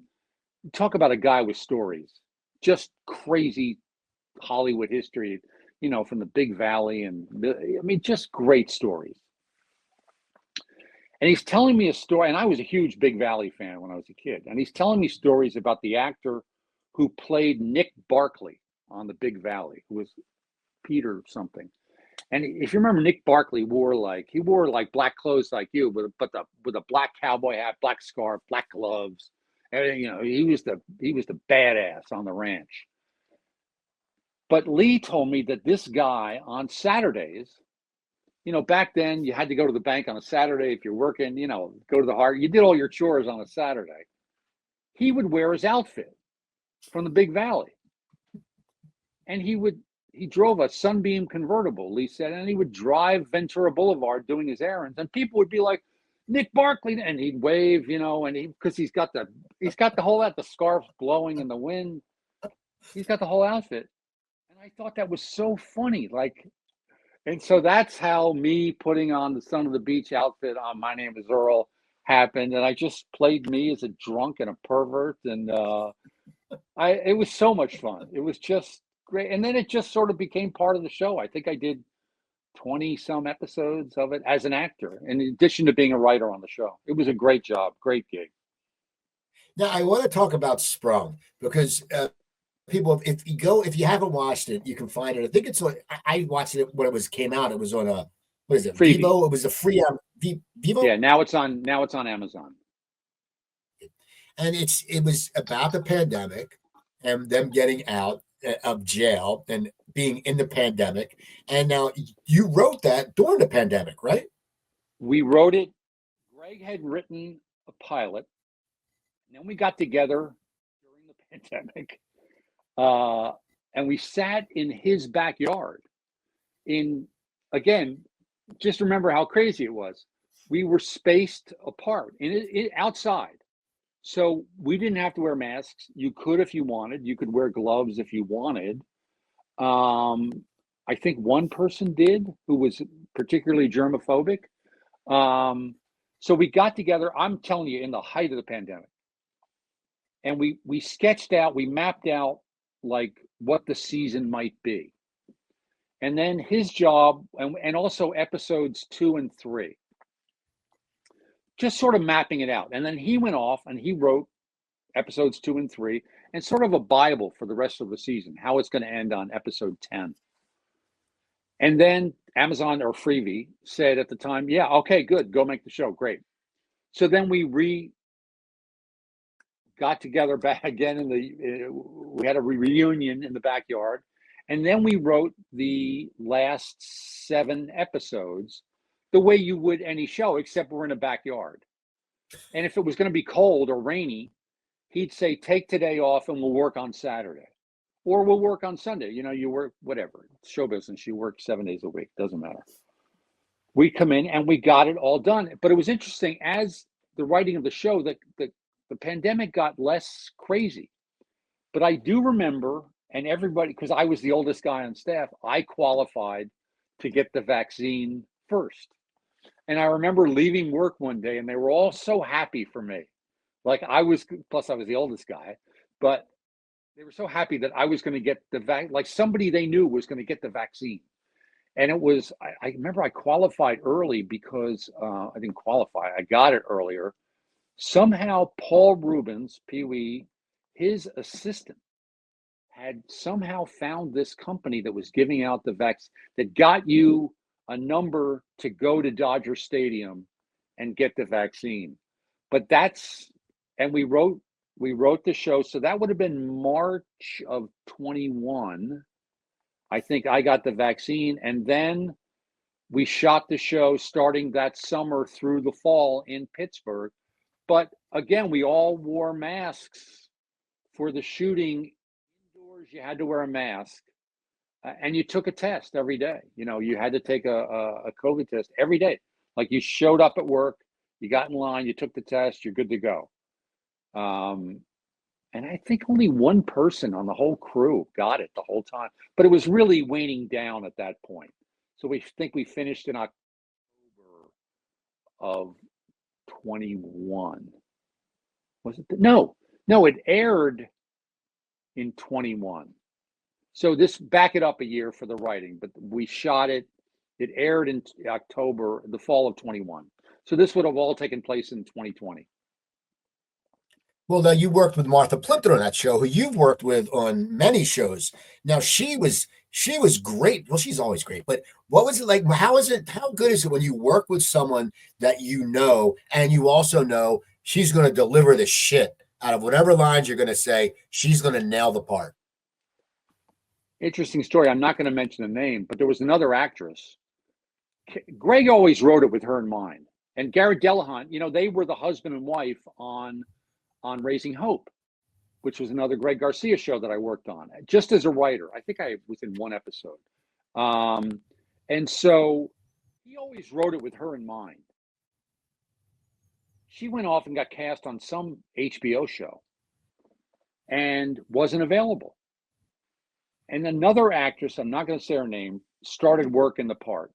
talk about a guy with stories, just crazy Hollywood history, from the Big Valley. And I mean, just great stories. And he's telling me a story, and I was a huge Big Valley fan when I was a kid. And he's telling me stories about the actor who played Nick Barkley on the Big Valley, who was Peter something. And if you remember, Nick Barkley wore black clothes like you, with a black cowboy hat, black scarf, black gloves. And, he was the badass on the ranch. But Lee told me that this guy on Saturdays, back then you had to go to the bank on a Saturday if you're working, go to the heart. You did all your chores on a Saturday. He would wear his outfit from the Big Valley. And he drove a Sunbeam convertible, Lee said, and he would drive Ventura Boulevard doing his errands. And people would be like, Nick Barkley, and he'd wave, and because he's got the whole the scarf blowing in the wind. He's got the whole outfit. And I thought that was so funny. And so that's how me putting on the Son of the Beach outfit on My Name is Earl happened. And I just played me as a drunk and a pervert. And it was so much fun. It was just great. And then it just sort of became part of the show. I think I did 20 some episodes of it as an actor, in addition to being a writer on the show. It was a great job, great gig. Now I want to talk about Sprung because people, if you haven't watched it, you can find it. I think it's I watched it when it came out. It was on what is it? Freebie. Vivo. It was a free Vivo. Yeah, now it's on Amazon. And it was about the pandemic and them getting out of jail and being in the pandemic. And now you wrote that during the pandemic, right? We wrote it. Greg had written a pilot. And then we got together during the pandemic. And we sat in his backyard. Again, just remember how crazy it was. We were spaced apart outside. So we didn't have to wear masks. You could if you wanted. You could wear gloves if you wanted. I think one person did who was particularly germophobic. So we got together, I'm telling you, in the height of the pandemic. And we sketched out, we mapped out what the season might be. And then his job, and also episodes 2 and 3. Just sort of mapping it out. And then he went off and he wrote episodes 2 and 3 and sort of a Bible for the rest of the season, how it's going to end on episode 10. And then Amazon or Freebie said at the time, yeah, okay, good, go make the show, great. So then we got together back again we had a reunion in the backyard. And then we wrote the last 7 episodes the way you would any show, except we're in a backyard. And if it was going to be cold or rainy, he'd say, take today off and we'll work on Saturday. Or we'll work on Sunday. You work, whatever. It's show business. You work 7 days a week. Doesn't matter. We come in and we got it all done. But it was interesting, as the writing of the show, the The pandemic got less crazy. But I do remember, and everybody, because I was the oldest guy on staff, I qualified to get the vaccine first. And I remember leaving work one day and they were all so happy for me. Like I was, plus I was the oldest guy, but they were so happy that I was going to get like somebody they knew was going to get the vaccine. And it was, I remember I qualified early because I didn't qualify, I got it earlier. Somehow Paul Rubens, Pee Wee, his assistant, had somehow found this company that was giving out the vaccine that got you a number to go to Dodger Stadium and get the vaccine. But and we wrote the show. So that would have been March of 21. I think I got the vaccine. And then we shot the show starting that summer through the fall in Pittsburgh. But again, we all wore masks for the shooting. Indoors, you had to wear a mask. And you took a test every day. You had to take a COVID test every day. Like you showed up at work, you got in line, you took the test, you're good to go. And I think only one person on the whole crew got it the whole time, but it was really waning down at that point. So we finished in October of 21. Was it? No, it aired in 21. So back it up a year for the writing, but we shot it. It aired in October, the fall of 21. So this would have all taken place in 2020. Well, now you worked with Martha Plimpton on that show, who you've worked with on many shows. Now she was great. Well, she's always great, but what was it like? How good is it when you work with someone that and you also know she's going to deliver the shit out of whatever lines you're going to say? She's going to nail the part. Interesting story. I'm not going to mention the name, but there was another actress. Greg always wrote it with her in mind. And Garrett Delahunt, they were the husband and wife on Raising Hope, which was another Greg Garcia show that I worked on, just as a writer. I think I was in one episode. And so he always wrote it with her in mind. She went off and got cast on some HBO show and wasn't available. And another actress, I'm not going to say her name, started work in the part.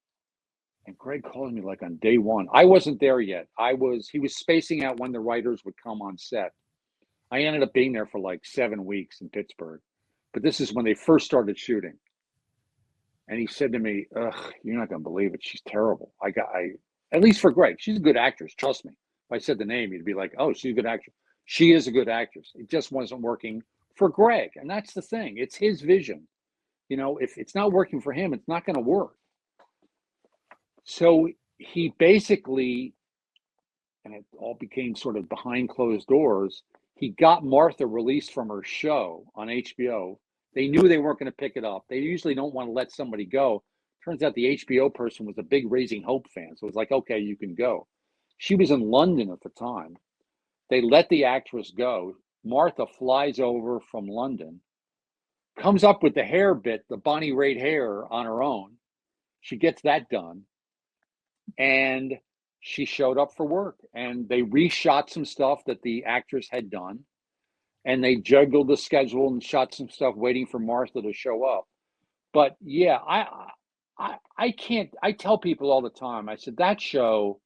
And Greg called me like on day one. I wasn't there yet. He was spacing out when the writers would come on set. I ended up being there for like 7 weeks in Pittsburgh. But this is when they first started shooting. And he said to me, "Ugh, you're not going to believe it. She's terrible. At least for Greg, she's a good actress. Trust me. If I said the name, he'd be like, oh, she's a good actress. She is a good actress. It just wasn't working for Greg. And that's the thing. It's his vision. If it's not working for him, it's not going to work. So he basically, and it all became sort of behind closed doors, he got Martha released from her show on HBO. They knew they weren't going to pick it up. They usually don't want to let somebody go. Turns out the HBO person was a big Raising Hope fan. So it was like, okay, you can go. She was in London at the time. They let the actress go. Martha flies over from London, comes up with the hair bit, the Bonnie Raitt hair on her own. She gets that done. And she showed up for work, and they reshot some stuff that the actress had done, and they juggled the schedule and shot some stuff waiting for Martha to show up. But yeah, I can't, I tell people all the time, I said, that show,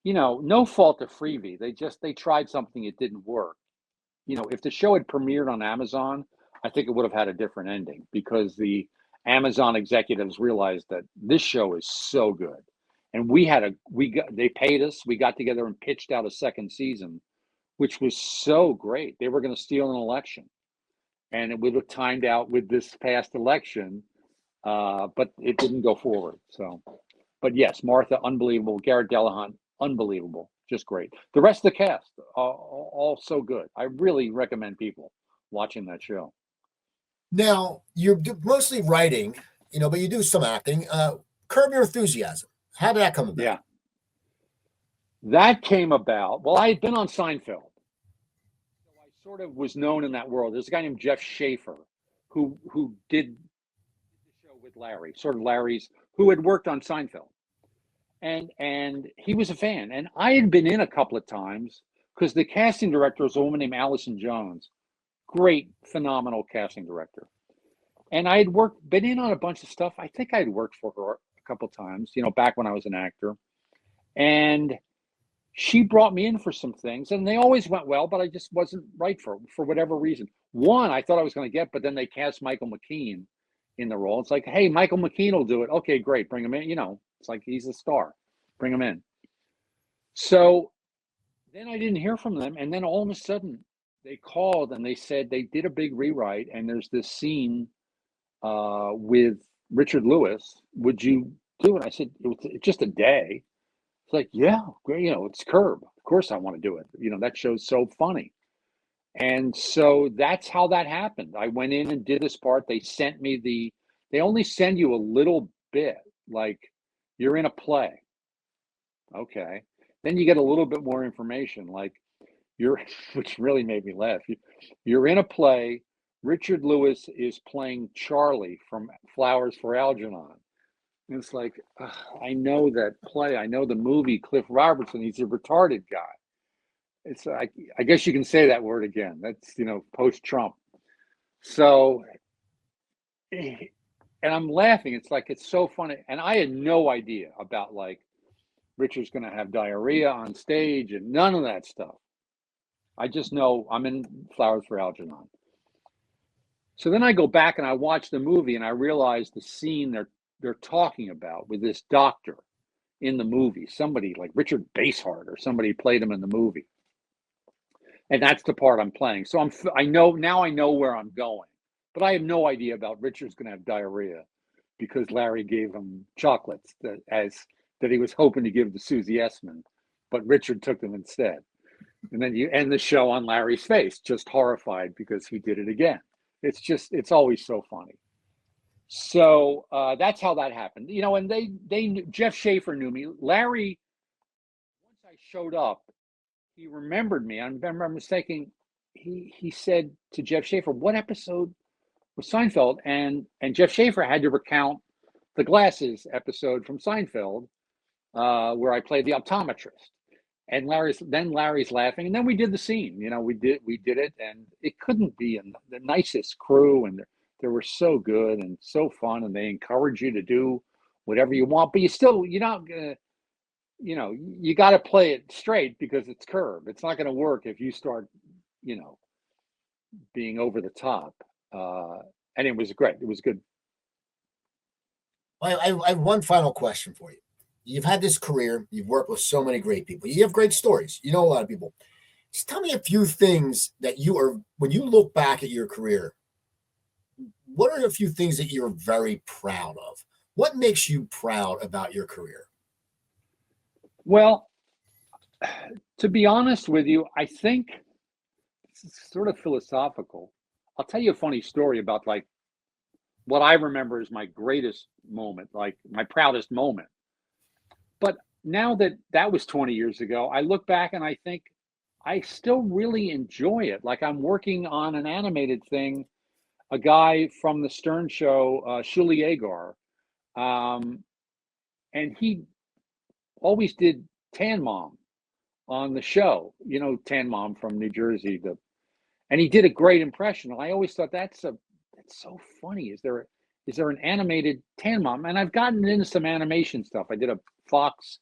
no fault of Freebie. They tried something, it didn't work. If the show had premiered on Amazon, I think it would have had a different ending, because the Amazon executives realized that this show is so good. And they paid us, we got together and pitched out a second season, which was so great. They were going to steal an election, and it would have timed out with this past election, but it didn't go forward. So, but yes, Martha, unbelievable. Garrett Delahunt, unbelievable. Just great. The rest of the cast, all so good. I really recommend people watching that show. Now, you're mostly writing, but you do some acting. Curb Your Enthusiasm. How did that come about? Yeah. That came about, well, I had been on Seinfeld. So I sort of was known in that world. There's a guy named Jeff Schaefer who did the show with Larry, sort of Larry's, who had worked on Seinfeld. And he was a fan. And I had been in a couple of times because the casting director is a woman named Allison Jones. Great, phenomenal casting director. And I had been in on a bunch of stuff. I think I had worked for her a couple times, back when I was an actor. And she brought me in for some things, and they always went well, but I just wasn't right for whatever reason. One, I thought I was going to get, but then they cast Michael McKean in the role. It's like, hey, Michael McKean will do it. Okay, great, bring him in. It's like he's a star. Bring him in. So then I didn't hear from them, and then all of a sudden they called and they said they did a big rewrite, and there's this scene with Richard Lewis. Would you do it? I said, it's just a day. It's like, yeah, it's Curb. Of course I want to do it. That show's so funny. And so that's how that happened. I went in and did this part. They sent me they only send you a little bit, like you're in a play. Okay. Then you get a little bit more information, like which really made me laugh. You're in a play. Richard Lewis is playing Charlie from Flowers for Algernon. And it's like, I know that play. I know the movie. Cliff Robertson. He's a retarded guy. It's I guess you can say that word again. That's post-Trump. So, and I'm laughing. It's like it's so funny. And I had no idea about like Richard's going to have diarrhea on stage and none of that stuff. I just know I'm in Flowers for Algernon. So then I go back and I watch the movie and I realize the scene they're talking about with this doctor in the movie, somebody like Richard Basehart or somebody played him in the movie. And that's the part I'm playing. So I know where I'm going, but I have no idea about Richard's going to have diarrhea because Larry gave him chocolates that he was hoping to give to Susie Essman, but Richard took them instead. And then you end the show on Larry's face, just horrified because he did it again. It's always so funny. So that's how that happened. And they knew, Jeff Schaffer knew me. Larry, once I showed up, he remembered me. I remember mistaking. He said to Jeff Schaffer, "What episode was Seinfeld?" And Jeff Schaffer had to recount the glasses episode from Seinfeld, where I played the optometrist. And Larry's laughing, and then we did the scene. We did it, and it couldn't be the nicest crew, and they were so good and so fun, and they encourage you to do whatever you want, but you're not gonna. You got to play it straight because it's Curb. It's not going to work if you start, being over the top. And it was great. It was good. I have one final question for you. You've had this career. You've worked with so many great people. You have great stories. You know a lot of people. Just tell me a few things that when you look back at your career, what are a few things that you're very proud of? What makes you proud about your career? Well, to be honest with you, I think it's sort of philosophical. I'll tell you a funny story about like what I remember as my greatest moment, like my proudest moment. But now that was 20 years ago, I look back and I think I still really enjoy it. Like I'm working on an animated thing, a guy from the Stern Show, Shuli Egar, and he always did Tan Mom on the show, Tan Mom from New Jersey. And he did a great impression. I always thought that's so funny. Is there an animated Tan Mom? And I've gotten into some animation stuff. I did a Fox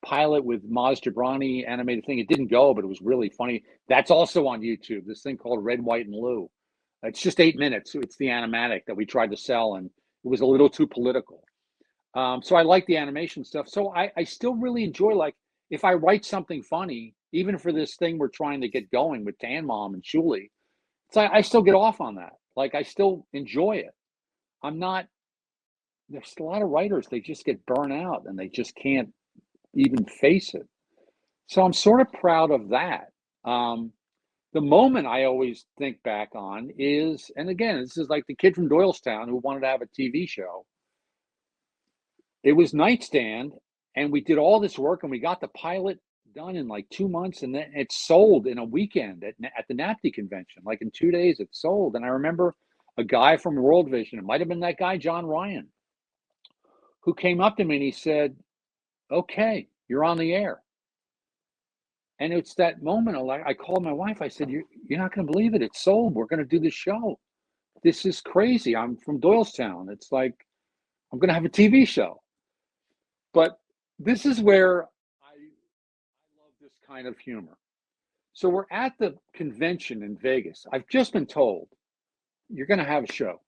pilot with Maz Jobrani animated thing. It didn't go, but it was really funny. That's also on YouTube. This thing called Red, White, and Lou. It's just 8 minutes. It's the animatic that we tried to sell, and it was a little too political. So I like the animation stuff. So I still really enjoy, like, if I write something funny, even for this thing we're trying to get going with Tan Mom and Shuli, it's like I still get off on that. Like I still enjoy it. There's a lot of writers, they just get burnt out and they just can't even face it. So I'm sort of proud of that. The moment I always think back on is, and again, this is like the kid from Doylestown who wanted to have a TV show. It was Nightstand, and we did all this work and we got the pilot done in like 2 months, and then it sold in a weekend at the NAPTY convention. Like in 2 days it sold. And I remember a guy from World Vision, it might have been that guy John Ryan, who came up to me and he said, "Okay, you're on the air." And it's that moment of like, I called my wife. I said, you're not going to believe it. It's sold. We're going to do the show. This is crazy. I'm from Doylestown. It's like, I'm going to have a TV show. But this is where I love this kind of humor. So we're at the convention in Vegas. I've just been told you're going to have a show.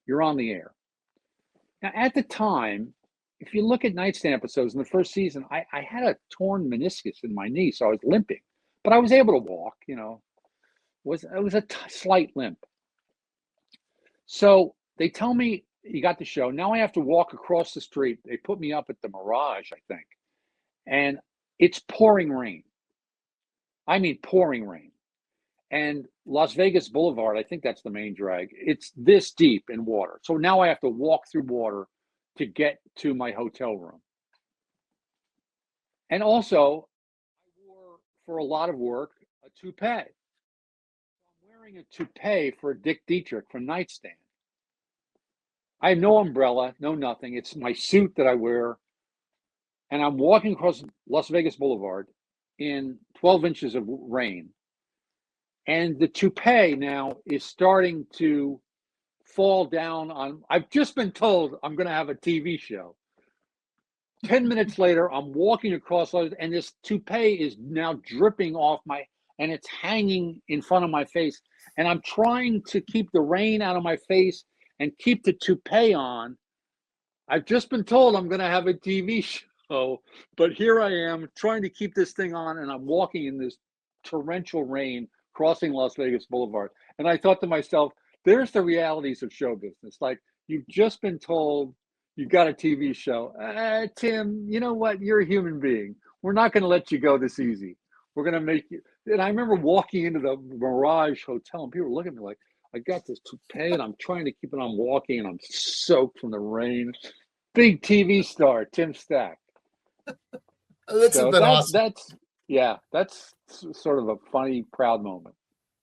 You're on the air. Now, at the time, if you look at Nightstand episodes in the first season, I had a torn meniscus in my knee, so I was limping, but I was able to walk. You know, it was a slight limp. So they tell me you got the show. Now I have to walk across the street. They put me up at the Mirage, I think, and it's pouring rain. I mean, pouring rain. And Las Vegas Boulevard, I think that's the main drag. It's this deep in water. So now I have to walk through water to get to my hotel room. And also, I wore, for a lot of work, a toupee. I'm wearing a toupee for Dick Dietrich from Nightstand. I have no umbrella, no nothing. It's my suit that I wear. And I'm walking across Las Vegas Boulevard in 12 inches of rain. And the toupee now is starting to fall down on. I've just been told I'm going to have a TV show. 10 minutes later, I'm walking across, and this toupee is now dripping off and it's hanging in front of my face. And I'm trying to keep the rain out of my face and keep the toupee on. I've just been told I'm going to have a TV show, but here I am trying to keep this thing on, and I'm walking in this torrential rain crossing Las Vegas Boulevard. And I thought to myself, there's the realities of show business. Like, you've just been told you got a TV show. Tim, you know what? You're a human being. We're not going to let you go this easy. We're going to make you. And I remember walking into the Mirage Hotel, and people were looking at me like, I got this toupee, and I'm trying to keep it on walking, and I'm soaked from the rain. Big TV star, Tim Stack. This has been awesome. That's sort of a funny, proud moment.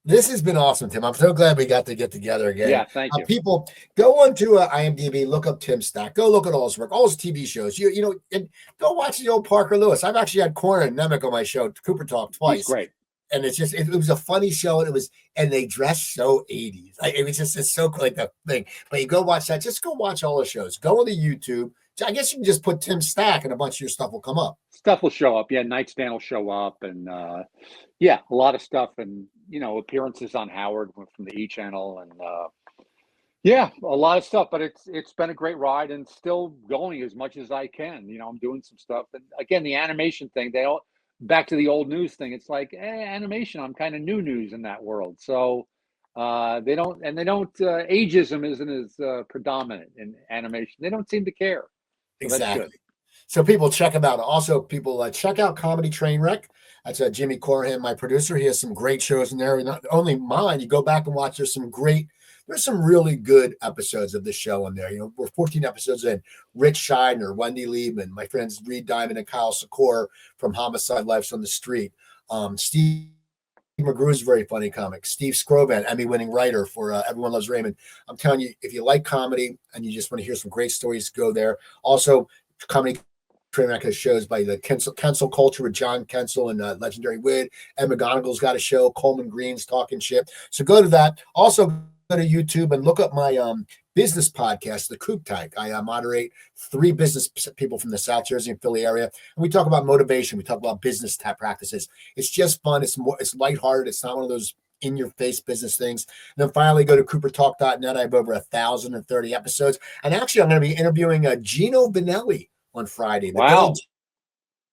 This has been awesome, Tim. I'm so glad we got to get together again. Yeah, thank you. People, go on to IMDb, look up Tim Stack. Go look at all his work, all his TV shows. You know, and go watch the old Parker Lewis. I've actually had Corner and Nemec on my show, Cooper Talk, twice. He's great. And it's just, it was a funny show, and they dress so 80s. It was just, it's so like the thing. But you go watch that, just go watch all the shows. Go on the YouTube. I guess you can just put Tim Stack and a bunch of your stuff will come up. Stuff will show up. Yeah, Nightstand will show up, and a lot of stuff, and appearances on Howard from the E Channel, and a lot of stuff. But it's been a great ride, and still going as much as I can. I'm doing some stuff, and again, the animation thing. They all back to the old news thing. It's like animation. I'm kind of new news in that world, so. They don't ageism isn't as predominant in animation. They don't seem to care. So exactly. So people check him out. Also, people check out Comedy Trainwreck. That's Jimmy Corhan, my producer. He has some great shows in there. Not only mine. You go back and watch. There's some really good episodes of this show in there. We're 14 episodes in. Rich Scheidner, Wendy Liebman, my friends Reed Diamond and Kyle Secor from Homicide: Lives on the Street. Steve McGrew's a very funny comic. Steve Scrovan, Emmy-winning writer for Everyone Loves Raymond. I'm telling you, if you like comedy and you just want to hear some great stories, go there. Also, Comedy Trainwreck has shows by the Cancel Culture with John Kensel and Legendary Wid. Ed McGonigal's got a show. Coleman Green's talking shit. So go to that. Also, go to YouTube and look up my business podcast, The Coop Type. I moderate 3 business people from the South Jersey and Philly area, and we talk about motivation. We talk about business type practices. It's just fun. It's lighthearted. It's not one of those in-your-face business things. And then finally, go to coopertalk.net. I have over 1,030 episodes, and actually, I'm going to be interviewing Gino Vanelli on Friday. Wow.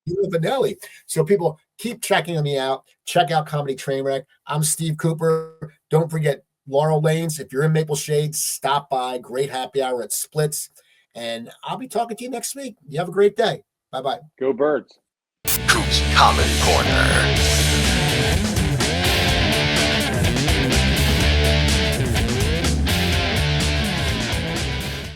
Gino Vanelli. So people keep checking me out. Check out Comedy Trainwreck. I'm Steve Cooper. Don't forget Laurel Lanes. If you're in Maple Shades, stop by. Great happy hour at Splits. And I'll be talking to you next week. You have a great day. Bye-bye. Go Birds. Coop's Comedy Corner.